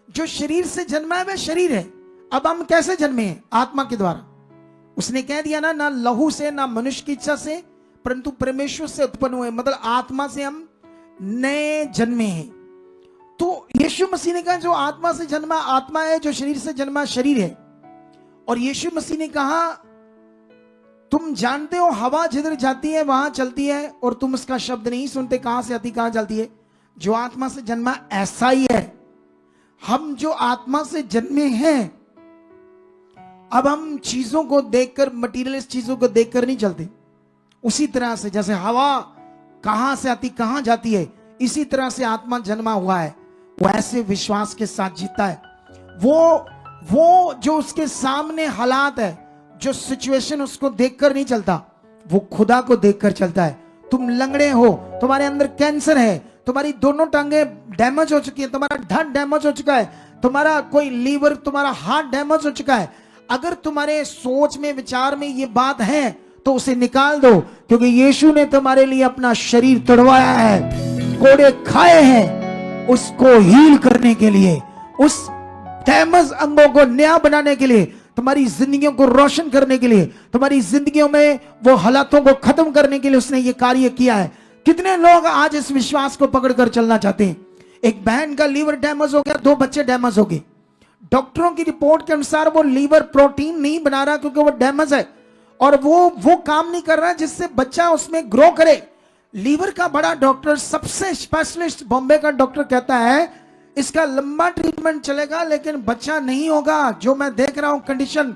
जो शरीर से जन्मा है वह शरीर है। अब हम कैसे जन्मे हैं? आत्मा के द्वारा। उसने कह दिया ना लहू से ना मनुष्य की इच्छा से परंतु परमेश्वर से उत्पन्न हुए, मतलब आत्मा से हम नए जन्मे हैं। तो यीशु मसीह ने कहा जो आत्मा से जन्मा आत्मा है, जो शरीर से जन्मा शरीर है। और यीशु मसीह ने कहा तुम जानते हो हवा जिधर जाती है वहां चलती है और तुम उसका शब्द नहीं सुनते, कहां से आती कहां चलती है। जो आत्मा से जन्मा ऐसा ही है। हम जो आत्मा से जन्मे हैं, अब हम चीजों को देखकर, मटीरियलिस्ट चीजों को देखकर नहीं चलते। उसी तरह से जैसे हवा कहां से आती कहां जाती है, इसी तरह से आत्मा जन्मा हुआ है, वो ऐसे विश्वास के साथ जीता है। वो जो उसके सामने हालात है, जो सिचुएशन, उसको देखकर नहीं चलता, वो खुदा को देखकर चलता है। तुम लंगड़े हो, तुम्हारे अंदर कैंसर है, तुम्हारी दोनों टांगे डैमेज हो चुकी है, तुम्हारा ढड डैमेज हो चुका है, तुम्हारा कोई लीवर, तुम्हारा हार्ट डैमेज हो चुका है। अगर तुम्हारे सोच में, विचार में ये बात है तो उसे निकाल दो, क्योंकि यीशु ने तुम्हारे लिए अपना शरीर तोड़वाया है, कोड़े खाए हैं उसको हील करने के लिए, उस डैमेज अंगों को नया बनाने के लिए, तुम्हारी जिंदगियों को रोशन करने के लिए, तुम्हारी जिंदगियों में वो हालातों को खत्म करने के लिए उसने ये कार्य किया है। कितने लोग आज इस विश्वास को पकड़कर चलना चाहते हैं? एक बहन का लीवर डैमेज हो गया, 2 बच्चे डैमेज हो गए। डॉक्टरों की रिपोर्ट के अनुसार वो लीवर प्रोटीन नहीं बना रहा क्योंकि वो डैमेज है, और वो काम नहीं कर रहा जिससे बच्चा उसमें ग्रो करे। लीवर का बड़ा डॉक्टर, सबसे स्पेशलिस्ट बॉम्बे का डॉक्टर कहता है इसका लंबा ट्रीटमेंट चलेगा लेकिन बच्चा नहीं होगा, जो मैं देख रहा हूं कंडीशन।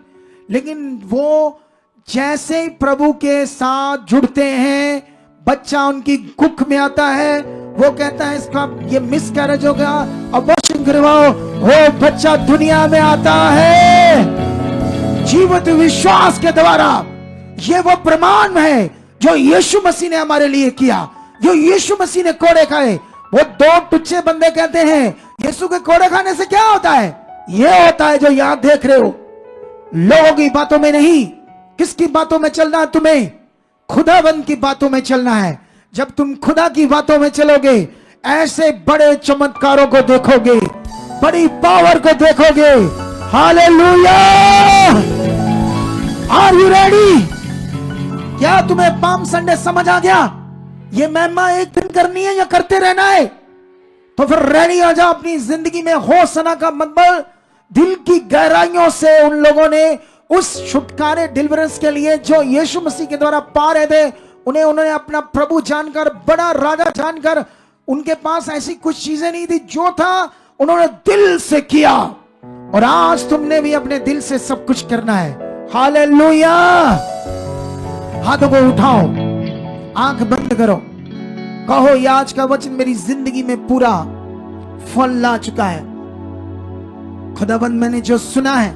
लेकिन वो जैसे ही प्रभु के साथ जुड़ते हैं, बच्चा उनकी कुख में आता है, वो कहता है इसका ये मिसकैरेज हो गया, अबॉर्शन करवाओ, वो बच्चा दुनिया में आता है जीवित विश्वास के द्वारा। ये वो प्रमाण है जो यीशु मसीह ने हमारे लिए किया, जो यीशु मसीह ने कोड़े खाए। वो 2 टुच्चे बंदे कहते हैं यीशु के कोड़े खाने से क्या होता है? ये होता है जो यहां देख रहे हो, लोगों की बातों में नहीं। किसकी बातों में चलना है तुम्हें? खुदावंद की बातों में चलना है। जब तुम खुदा की बातों में चलोगे, ऐसे बड़े चमत्कारों को देखोगे, बड़ी पावर को देखोगे। हालेलुया! Are you ready? क्या तुम्हें पाम संडे समझ आ गया? ये महिमा एक दिन करनी है या करते रहना है? तो फिर रेडी हो जाओ अपनी जिंदगी में। होसना का मतलब दिल की गहराइयों से उन लोगों ने उस छुटकारे डिलीवरेंस के लिए जो यीशु मसीह के द्वारा पा रहे थे, उन्होंने अपना प्रभु जानकर, बड़ा राजा जानकर, उनके पास ऐसी कुछ चीजें नहीं थी, जो था उन्होंने दिल से किया। और आज तुमने भी अपने दिल से सब कुछ करना है। हालेलुया। हाथों को उठाओ, आंख बंद करो, कहो ये आज का वचन मेरी जिंदगी में पूरा फल ला चुका है। खुदाबंद मैंने जो सुना है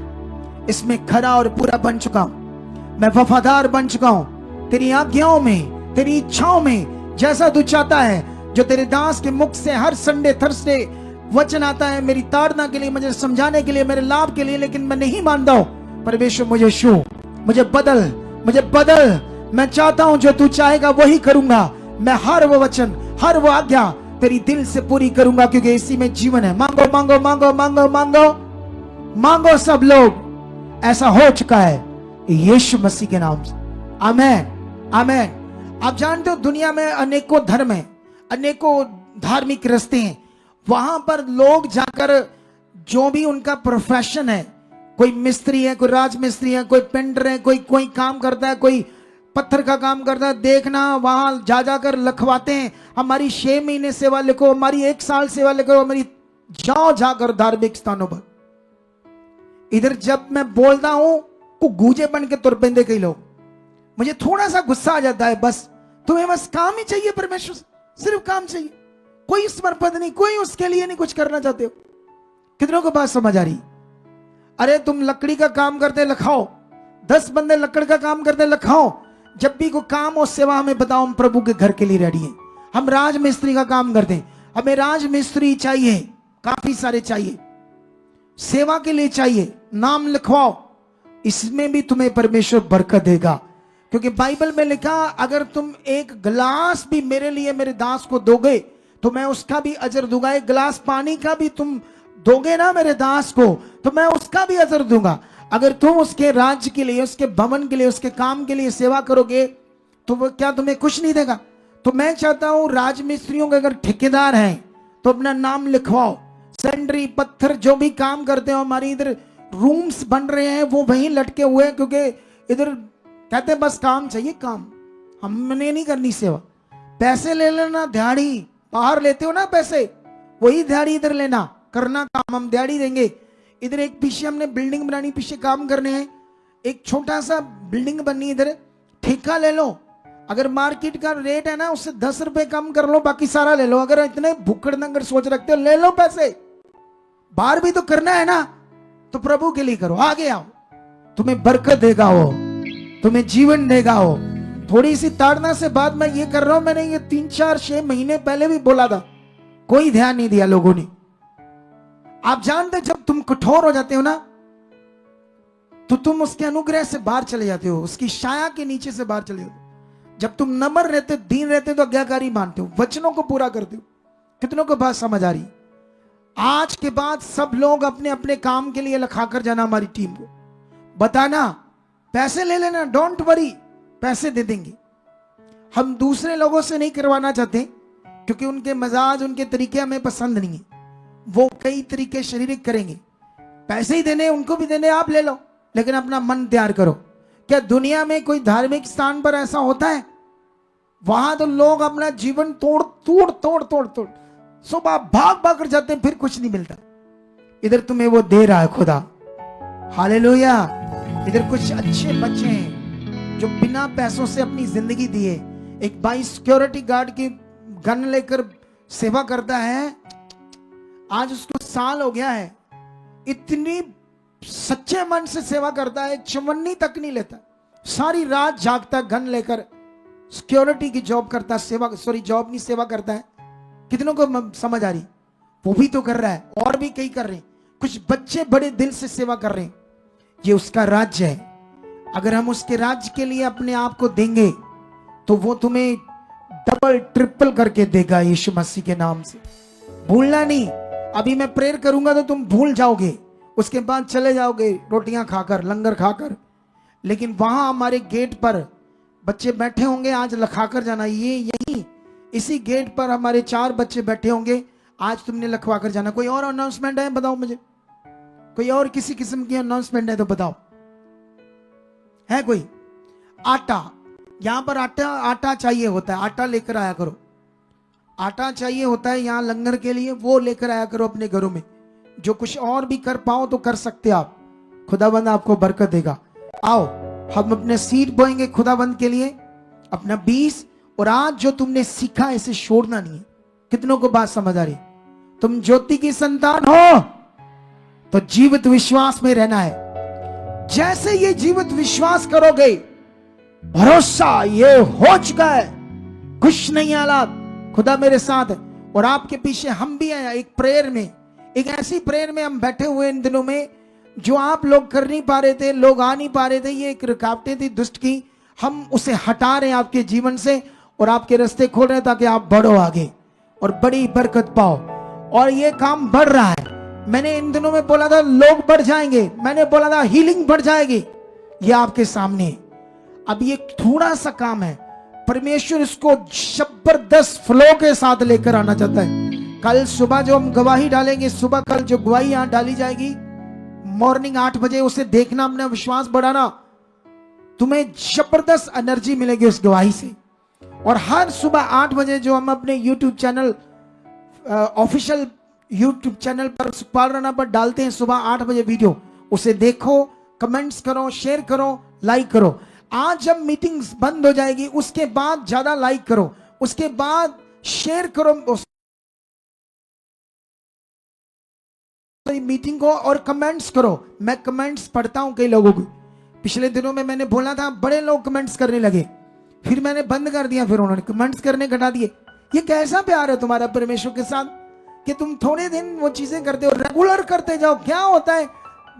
इसमें खरा और पूरा बन चुका हूं। मैं वफादार बन चुका हूं तेरी आज्ञाओं में, तेरी इच्छाओं में, जैसा तू चाहता है। जो तेरे दास के मुख से हर संडे थर्सडे वचन आता है मेरी ताड़ना के लिए, मुझे समझाने के लिए, मेरे लाभ के लिए, लेकिन मैं नहीं मानता हूं। परमेश्वर मुझे छू, मुझे बदल, मुझे बदल। मैं चाहता हूं जो तू चाहेगा वही करूंगा। मैं हर वो वचन, हर वो आज्ञा तेरी दिल से पूरी करूंगा, क्योंकि इसी में जीवन है। मांगो मांगो मांगो मांगो मांगो मांगो सब लोग। ऐसा हो चुका है यीशु मसीह के नाम से। आमेन, आमेन। आप जानते हो दुनिया में अनेकों धर्म है, अनेकों धार्मिक रास्ते हैं। वहां पर लोग जाकर जो भी उनका प्रोफेशन है, कोई मिस्त्री है, कोई राजमिस्त्री है, कोई पेंटर है, कोई काम करता है, कोई पत्थर का काम करता है, देखना वहां जा जाकर लिखवाते हैं हमारी 6 महीने सेवा लिखो, हमारी 1 साल सेवा लिखो, हमारी। जाओ जाकर धार्मिक स्थानों पर। इधर जब मैं बोलता हूं को गूंजे बन के तुर पेंदे कई लोग। मुझे थोड़ा सा गुस्सा आ जाता है। बस तुम्हें बस काम ही चाहिए परमेश्वर से, सिर्फ काम चाहिए, कोई समर्पण नहीं, कोई उसके लिए नहीं कुछ करना चाहते हो। कितनों को बात समझ आ रही? अरे तुम लकड़ी का काम करते लिखाओ, 10 बंदे लकड़ का काम करते लिखाओ। जब भी कोई काम और सेवा हमें बताओ, हम प्रभु के घर के लिए रेडी हैं। हम राजमिस्त्री का काम करते हैं, हमें राजमिस्त्री चाहिए, काफी सारे चाहिए, सेवा के लिए चाहिए। नाम लिखवाओ, इसमें भी तुम्हें परमेश्वर बरकत देगा। क्योंकि बाइबल में लिखा, अगर तुम एक गिलास भी मेरे लिए, मेरे दास को दोगे तो मैं उसका भी अजर दूंगा। एक गिलास पानी का भी तुम दोगे ना मेरे दास को, तो मैं उसका भी अजर दूंगा। अगर तुम उसके राज्य के लिए, उसके भवन के लिए, उसके काम के लिए सेवा करोगे तो वो क्या तुम्हें कुछ नहीं देगा? तो मैं चाहता हूं राजमिस्त्रियों के अगर ठेकेदार हैं तो अपना नाम लिखवाओ। सेंड्री पत्थर जो भी काम करते हो, हमारी इधर रूम्स बन रहे हैं वो वहीं लटके हुए हैं, क्योंकि इधर कहते हैं बस काम चाहिए, काम, हमने नहीं करनी सेवा। पैसे ले लेना, दिहाड़ी बाहर लेते हो ना पैसे, वही दिहाड़ी इधर लेना, करना काम, हम दिहाड़ी देंगे। इधर एक पीछे हमने बिल्डिंग बनानी, पीछे काम करने हैं, एक छोटा सा बिल्डिंग बननी, इधर ठेका ले लो। अगर मार्केट का रेट है ना उससे 10 रुपए कम कर लो, बाकी सारा ले लो। अगर इतने भुक्कड़ नंगर सोच रखते हो, ले लो पैसे, बाहर भी तो करना है ना, तो प्रभु के लिए करो, आगे आओ, तुम्हें बरकत देगा वो, तुम्हें जीवन देगा वो। थोड़ी सी ताड़ना से बात मैं ये कर रहा हूं, मैंने ये 3-4-6 महीने पहले भी बोला था, कोई ध्यान नहीं दिया लोगों ने। आप जानते जब तुम कठोर हो जाते हो ना, तो तुम उसके अनुग्रह से बाहर चले जाते हो, उसकी छाया के नीचे से बाहर चले जाते हो। जब तुम नम्र रहते, दीन रहते, तो आज्ञाकारी मानते हो, वचनों को पूरा करते हो। कितनों को बात समझ आ रही? आज के बाद सब लोग अपने अपने काम के लिए लिखा कर जाना, हमारी टीम को बताना, पैसे ले लेना, डोंट वरी, पैसे दे देंगे। हम दूसरे लोगों से नहीं करवाना चाहते, क्योंकि उनके मजाज, उनके तरीके हमें पसंद नहीं है। वो कई तरीके शारीरिक करेंगे, पैसे ही देने, उनको भी देने, आप ले लो, लेकिन अपना मन तैयार करो। क्या दुनिया में कोई धार्मिक स्थान पर ऐसा होता है? वहां तो लोग अपना जीवन तोड़ तोड़ तोड़ तोड़ तोड़ सुबह भाग भाग कर जाते हैं, फिर कुछ नहीं मिलता। इधर तुम्हें वो दे रहा है खुदा, हालेलुया। इधर कुछ अच्छे बच्चे हैं जो बिना पैसों से अपनी जिंदगी दिए। एक भाई सिक्योरिटी गार्ड की गन लेकर सेवा करता है, आज उसको साल हो गया है, इतनी सच्चे मन से सेवा करता है, चवन्नी तक नहीं लेता, सारी रात जागता, गन लेकर सिक्योरिटी की जॉब करता, सेवा, सॉरी जॉब नहीं, सेवा करता है। कितनों को समझ आ रही? वो भी तो कर रहा है, और भी कई कर रहे हैं। कुछ बच्चे बड़े दिल से सेवा कर रहे हैं, ये उसका राज्य है। अगर हम उसके राज्य के लिए अपने आप को देंगे तो वो तुम्हें डबल ट्रिपल करके देगा, यीशु मसीह के नाम से। भूलना नहीं, अभी मैं प्रेयर करूंगा तो तुम भूल जाओगे, उसके बाद चले जाओगे रोटियां खाकर, लंगर खाकर। लेकिन वहां हमारे गेट पर बच्चे बैठे होंगे, आज लखवाकर जाना। ये यही इसी गेट पर हमारे 4 बच्चे बैठे होंगे, आज तुमने लखवाकर जाना। कोई और अनाउंसमेंट है बताओ मुझे, कोई और किसी किस्म की अनाउंसमेंट है तो बताओ, है कोई? आटा, यहां पर आटा चाहिए होता है, आटा लेकर आया करो। आटा चाहिए होता है यहाँ लंगर के लिए, वो लेकर आया करो अपने घरों में। जो कुछ और भी कर पाओ तो कर सकते आप, खुदाबंद आपको बरकत देगा। आओ हम अपने सीड बोएंगे खुदाबंद के लिए, अपना बीज। और आज जो तुमने सीखा इसे छोड़ना नहीं है। कितनों को बात समझ आ रही? तुम ज्योति की संतान हो तो जीवित विश्वास में रहना है। जैसे ये जीवित विश्वास करोगे, भरोसा ये हो चुका है, कुछ नहीं हालात, खुदा मेरे साथ है और आपके पीछे हम भी हैं। एक प्रेयर में, एक ऐसी प्रेयर में हम बैठे हुए इन दिनों में, जो आप लोग कर नहीं पा रहे थे, लोग आ नहीं पा रहे थे, ये एक रुकावटें थी दुष्ट की, हम उसे हटा रहे हैं आपके जीवन से और आपके रास्ते खोल रहे हैं ताकि आप बढ़ो आगे और बड़ी बरकत पाओ। और ये काम बढ़ रहा है। मैंने इन दिनों में बोला था लोग बढ़ जाएंगे, मैंने बोला था हीलिंग बढ़ जाएगी, ये आपके सामने है। अब ये थोड़ा सा काम है, परमेश्वर इसको जबरदस्त फ्लो के साथ लेकर आना चाहता है। कल सुबह जो हम गवाही डालेंगे, सुबह कल जो गवाही यहां डाली जाएगी मॉर्निंग 8 बजे, उसे देखना, अपना विश्वास बढ़ाना, तुम्हें जबरदस्त एनर्जी मिलेगी उस गवाही से। और हर सुबह 8 बजे जो हम अपने YouTube channel, official YouTube channel पर सुखपाल राणा पर डालते हैं सुबह 8 बजे वीडियो, उसे देखो, कमेंट्स करो, शेयर करो, लाइक करो। आज जब मीटिंग्स बंद हो जाएगी उसके बाद ज्यादा लाइक करो, उसके बाद शेयर करो मीटिंग को और कमेंट्स करो। मैं कमेंट्स पढ़ता हूं कई लोगों को, पिछले दिनों में मैंने बोला था बड़े लोग कमेंट्स करने लगे, फिर मैंने बंद कर दिया, फिर उन्होंने कमेंट्स करने घटा दिए। ये कैसा प्यार है तुम्हारा परमेश्वर के साथ कि तुम थोड़े दिन वो चीजें करते हो, रेगुलर करते जाओ। क्या होता है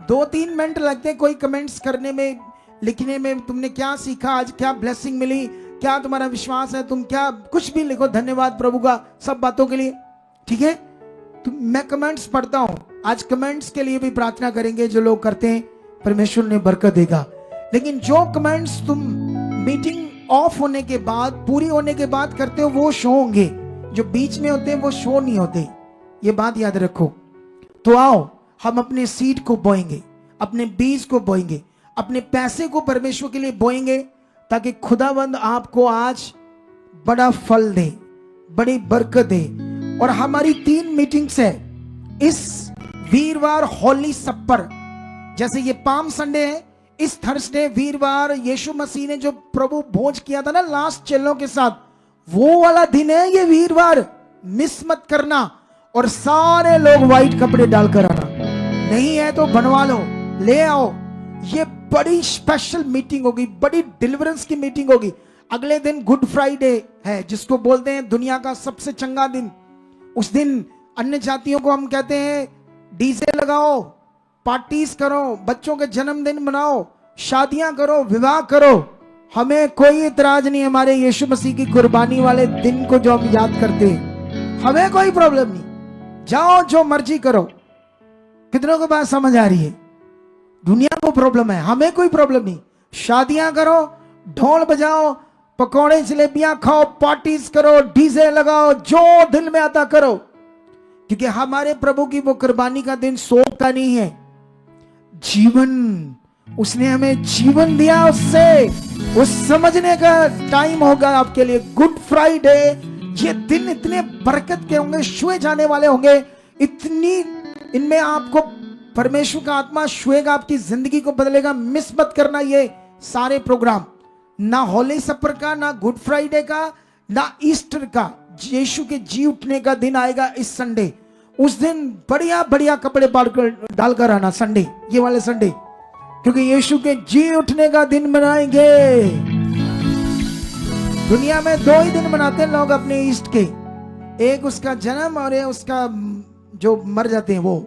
2-3 मिनट लगते हैं कोई कमेंट्स करने में, लिखने में, तुमने क्या सीखा आज, क्या ब्लेसिंग मिली, क्या तुम्हारा विश्वास है, तुम क्या कुछ भी लिखो, धन्यवाद प्रभु का सब बातों के लिए, ठीक है? तो मैं कमेंट्स पढ़ता हूं, आज कमेंट्स के लिए भी प्रार्थना करेंगे। जो लोग करते हैं परमेश्वर ने बरकत देगा। लेकिन जो कमेंट्स तुम मीटिंग ऑफ होने के बाद, पूरी होने के बाद करते हो, वो शो होंगे, जो बीच में होते हैं वो शो नहीं होते, ये बात याद रखो। तो आओ हम अपने सीड को बोएंगे, अपने बीज को बोएंगे, अपने पैसे को परमेश्वर के लिए बोएंगे, ताकि खुदावंद आपको आज बड़ा फल दे, बड़ी बरकत दे। और हमारी 3 मीटिंग्स है इस वीरवार होली सप्पर, जैसे ये पाम संडे है, इस थर्सडे वीरवार यीशु मसीह ने जो प्रभु भोज किया था ना लास्ट चेलों के साथ, वो वाला दिन है ये वीरवार, मिस मत करना। और सारे लोग व्हाइट कपड़े डालकर आना, नहीं है तो बनवा लो, ले आओ। ये बड़ी स्पेशल मीटिंग होगी, बड़ी डिलीवरेंस की मीटिंग होगी। अगले दिन गुड फ्राइडे है, जिसको बोलते हैं दुनिया का सबसे चंगा दिन। उस दिन अन्य जातियों को हम कहते हैं डीजे लगाओ, पार्टीज करो, बच्चों के जन्मदिन मनाओ, शादियां करो, विवाह करो, हमें कोई इतराज नहीं। हमारे यीशु मसीह की कुर्बानी वाले दिन को जो हम याद करते हैं, हमें कोई प्रॉब्लम नहीं, जाओ जो मर्जी करो। कितनों को बात समझ आ रही है? दुनिया को प्रॉब्लम है, हमें कोई प्रॉब्लम नहीं। शादियां करो, ढोल बजाओ, पकौड़े जलेबियां खाओ, पार्टीज करो, डीजे लगाओ, जो दिल में आता करो, क्योंकि हमारे प्रभु की वो कुर्बानी का दिन शोक का नहीं है, जीवन, उसने हमें जीवन दिया, उससे उस समझने का टाइम होगा आपके लिए। गुड फ्राइडे, ये दिन इतने बरकत के होंगे, छुए जाने वाले होंगे, इतनी इनमें आपको परमेश्वर का आत्मा छुएगा, आपकी जिंदगी को बदलेगा। मिस मत करना ये सारे प्रोग्राम, ना होली सपर का, ना गुड फ्राइडे का, ना ईस्टर का। यीशु के जी उठने का दिन आएगा इस संडे, उस दिन बढ़िया बढ़िया कपड़े डालकर आना, संडे, ये वाले संडे, क्योंकि यीशु के जी उठने का दिन मनाएंगे। दुनिया में 2 ही दिन मनाते हैं लोग अपने ईस्ट के, एक उसका जन्म और एक उसका जो मर जाते हैं वो,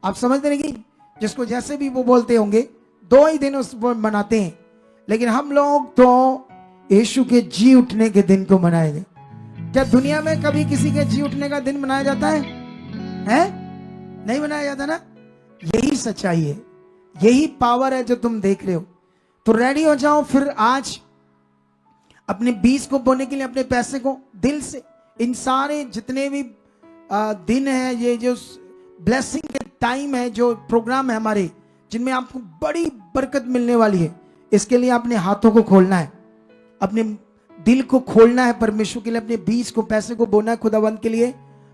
आप समझते नहीं कि जिसको जैसे भी वो बोलते होंगे, 2 ही दिन उस मनाते हैं। लेकिन हम लोग तो यीशु के जी उठने के दिन को मनाएंगे। क्या दुनिया में कभी किसी के जी उठने का दिन मनाया जाता है? नहीं मनाया जाता ना। यही सच्चाई है, यही पावर है जो तुम देख रहे हो। तो रेडी हो जाओ फिर आज अपने बीज को बोने के लिए अपने पैसे को दिल से, इन सारे जितने भी दिन है, ये जो ब्लेसिंग के टाइम है, जो प्रोग्राम है हमारे, जिनमें आपको बड़ी बरकत मिलने वाली है, इसके लिए अपने हाथों को खोलना है, अपने दिल को खोलना है परमेश्वर के लिए, अपने बीज को, पैसे को बोना है खुदावंद के लिए,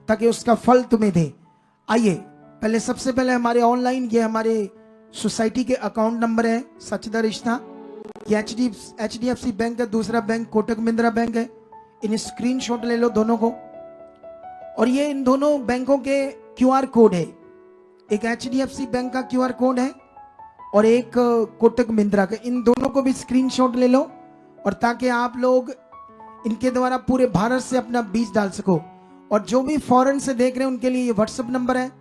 ताकि उसका फल तुम्हें दे। आइए पहले, सबसे पहले हमारे ऑनलाइन, ये हमारे सोसाइटी के अकाउंट नंबर है, सचदा रिश्ता, ये HDFC बैंक है, दूसरा बैंक कोटक महिंद्रा बैंक है। इन स्क्रीनशॉट ले लो दोनों को, और ये इन दोनों बैंकों के QR कोड है, एक HDFC बैंक का QR कोड है और एक कोटक महिंद्रा का। इन दोनों को भी स्क्रीनशॉट ले लो, और ताकि आप लोग इनके द्वारा पूरे भारत से अपना बीज डाल सको। और जो भी फॉरेन से देख रहे हैं उनके लिए ये व्हाट्सएप नंबर है,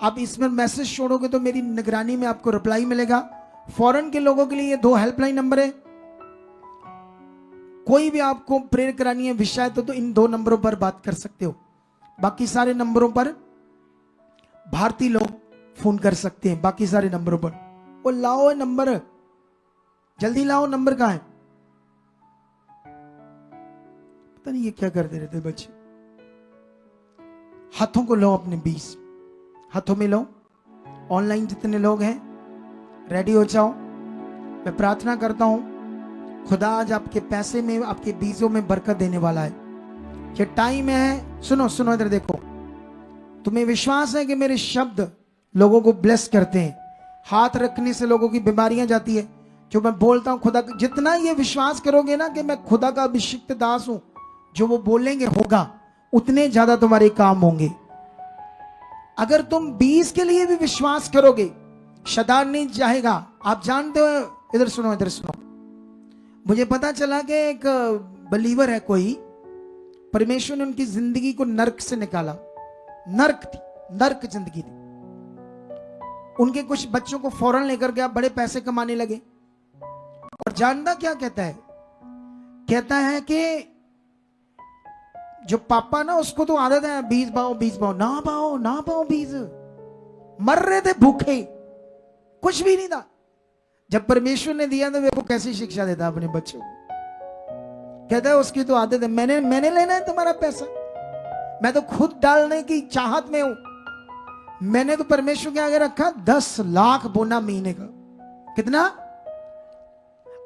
आप इसमें मैसेज छोड़ोगे तो मेरी निगरानी में आपको रिप्लाई मिलेगा। फॉरेन के लोगों के लिए ये 2 हेल्पलाइन नंबर है, कोई भी आपको प्रेयर करानी है विषय तो इन 2 नंबरों पर बात कर सकते हो। बाकी सारे नंबरों पर भारतीय लोग फोन कर सकते हैं, बाकी सारे नंबरों पर। वो लाओ नंबर, जल्दी लाओ, नंबर कहां है? पता नहीं ये क्या करते रहते बच्चे। हाथों को लो, अपने बीज हाथों में लो। ऑनलाइन जितने लोग हैं रेडी हो जाओ। मैं प्रार्थना करता हूं, खुदा आज आपके पैसे में, आपके बीजों में बरकत देने वाला है। ये टाइम है, सुनो सुनो, इधर देखो। तुम्हें विश्वास है कि मेरे शब्द लोगों को ब्लेस करते हैं? हाथ रखने से लोगों की बीमारियां जाती है। जो मैं बोलता हूं खुदा, जितना ये विश्वास करोगे ना कि मैं खुदा का अभिषिक्त दास हूं, जो वो बोलेंगे होगा, उतने ज्यादा तुम्हारे काम होंगे। अगर तुम बीज के लिए भी विश्वास करोगे, शैतान नहीं चाहेगा। आप जानते हो, इधर सुनो, इधर सुनो। मुझे पता चला कि एक बिलीवर है कोई, परमेश्वर ने उनकी जिंदगी को नर्क से निकाला। नर्क थी, नर्क जिंदगी थी। उनके कुछ बच्चों को फौरन लेकर गया, बड़े पैसे कमाने लगे। और जानता क्या कहता है? कहता है कि जो पापा ना, उसको तो आदत है बीज पाओ, बीज पाओ, ना पाओ, ना पाओ बीज। मर रहे थे भूखे, कुछ भी नहीं था। जब परमेश्वर ने दिया तो वो कैसी शिक्षा देता अपने बच्चों को? कहता है उसकी तो आदत है, मैंने लेना है तुम्हारा पैसा, मैं तो खुद डालने की चाहत में हूं। मैंने तो परमेश्वर के आगे रखा 10 लाख बोना महीने का। कितना?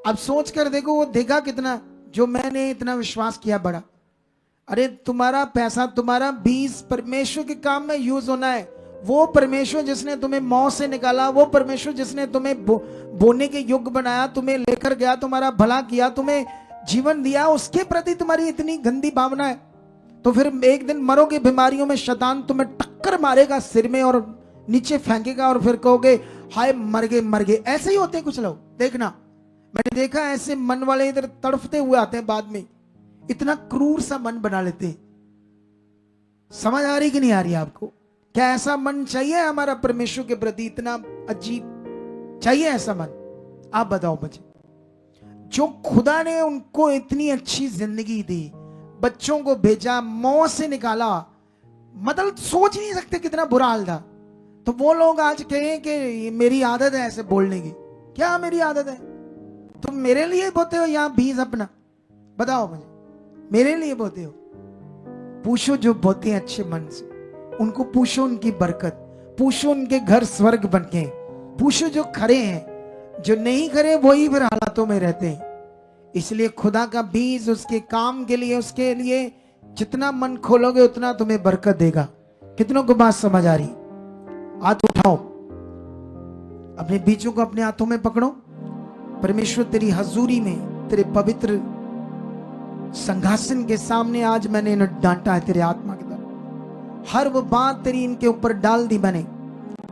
अब सोच कर देखो, वो देगा कितना जो मैंने इतना विश्वास किया बड़ा। अरे तुम्हारा पैसा, तुम्हारा बीज परमेश्वर के काम में यूज होना है। वो परमेश्वर जिसने तुम्हें मौत से निकाला, वो परमेश्वर जिसने तुम्हें बोने के योग्य बनाया, तुम्हें लेकर गया, तुम्हारा भला किया, तुम्हें जीवन दिया, उसके प्रति तुम्हारी इतनी गंदी भावना है, तो फिर एक दिन मरोगे बीमारियों में। शैतान तुम्हें टक्कर मारेगा सिर में और नीचे फेंकेगा, और फिर कहोगे हाय मर गए, मर गए। ऐसे ही होते हैं कुछ लोग, देखना। मैंने देखा ऐसे मन वाले इधर तड़फते हुए आते हैं, बाद में इतना क्रूर सा मन बना लेते हैं। समझ आ रही कि नहीं आ रही आपको? क्या ऐसा मन चाहिए हमारा परमेश्वर के प्रति? इतना अजीब चाहिए ऐसा मन? आप बताओ मुझे। जो खुदा ने उनको इतनी अच्छी जिंदगी दी, बच्चों को भेजा, मौत से निकाला, मतलब सोच नहीं सकते कितना बुरा हाल था। तो वो लोग आज कहें कि मेरी आदत है ऐसे बोलने की। क्या मेरी आदत है? तुम मेरे लिए बोते हो यहाँ बीज अपना? बताओ मुझे, मेरे लिए बोते हो? पूछो जो बोते हैं अच्छे मन से, उनको पूछो उनकी बरकत, पूछो उनके घर स्वर्ग बनके, पूछो जो खरे हैं। जो नहीं खरे वही फिर हालातों में रहते हैं। इसलिए खुदा का बीज उसके काम के लिए, उसके लिए जितना मन खोलोगे उतना तुम्हें बरकत देगा। कितनों को बात समझ आ रही? हाथ उठाओ, अपने बीजों को अपने हाथों में पकड़ो। परमेश्वर तेरी हजूरी में, तेरे पवित्र संघासन के सामने आज मैंने इन्हें डांटा है तेरे आत्मा की तरफ। हर वो बात तेरी इनके ऊपर डाल दी मैंने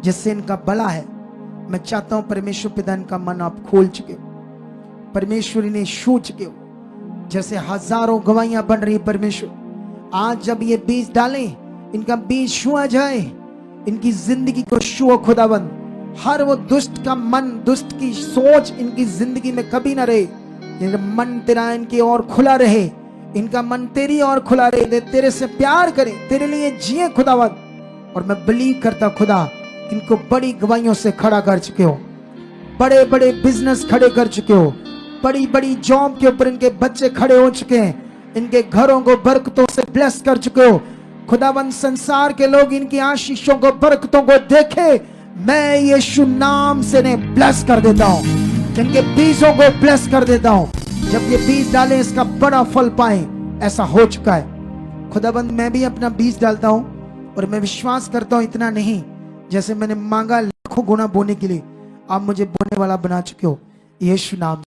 जिससे इनका भला है। मैं चाहता हूं परमेश्वर पिता इनका मन आप खोल चुके हो, परमेश्वर इन्हें छू चुके हो। जैसे हजारों गवाहियां बन रही परमेश्वर, आज जब ये बीज डालें, इनका बीज छुआ जाए, इनकी जिंदगी को छुओ खुदावंद। हर वो दुष्ट का मन, दुष्ट की सोच इनकी जिंदगी में कभी ना रहे। मन तेरा इनकी ओर खुला रहे, इनका मन तेरी ओर खुला रहे, तेरे से प्यार करे, तेरे लिए जिए खुदावंद। और मैं बिलीव करता खुदा, इनको बड़ी गवाहियों से खड़ा कर चुके हो, बड़े बड़े बिजनेस खड़े कर चुके हो, बड़ी बड़ी जॉब के ऊपर इनके बच्चे खड़े हो चुके हैं, इनके घरों को बरकतों से ब्लेस कर चुके हो। खुदाबंद संसार के लोग इनकी आशीषों को बरकतों को देखे, मैं यीशु नाम से इन्हें ब्लेस कर देता हूं, इनके बीजों को ब्लेस कर देता हूं। जब ये बीज डालें इसका बड़ा फल पाएं, ऐसा हो चुका है। खुदाबंद मैं भी अपना बीज डालता हूं और मैं विश्वास करता हूं इतना नहीं, जैसे मैंने मांगा लाखों गुना बोने के लिए, आप मुझे बोने वाला बना चुके हो यीशु नाम।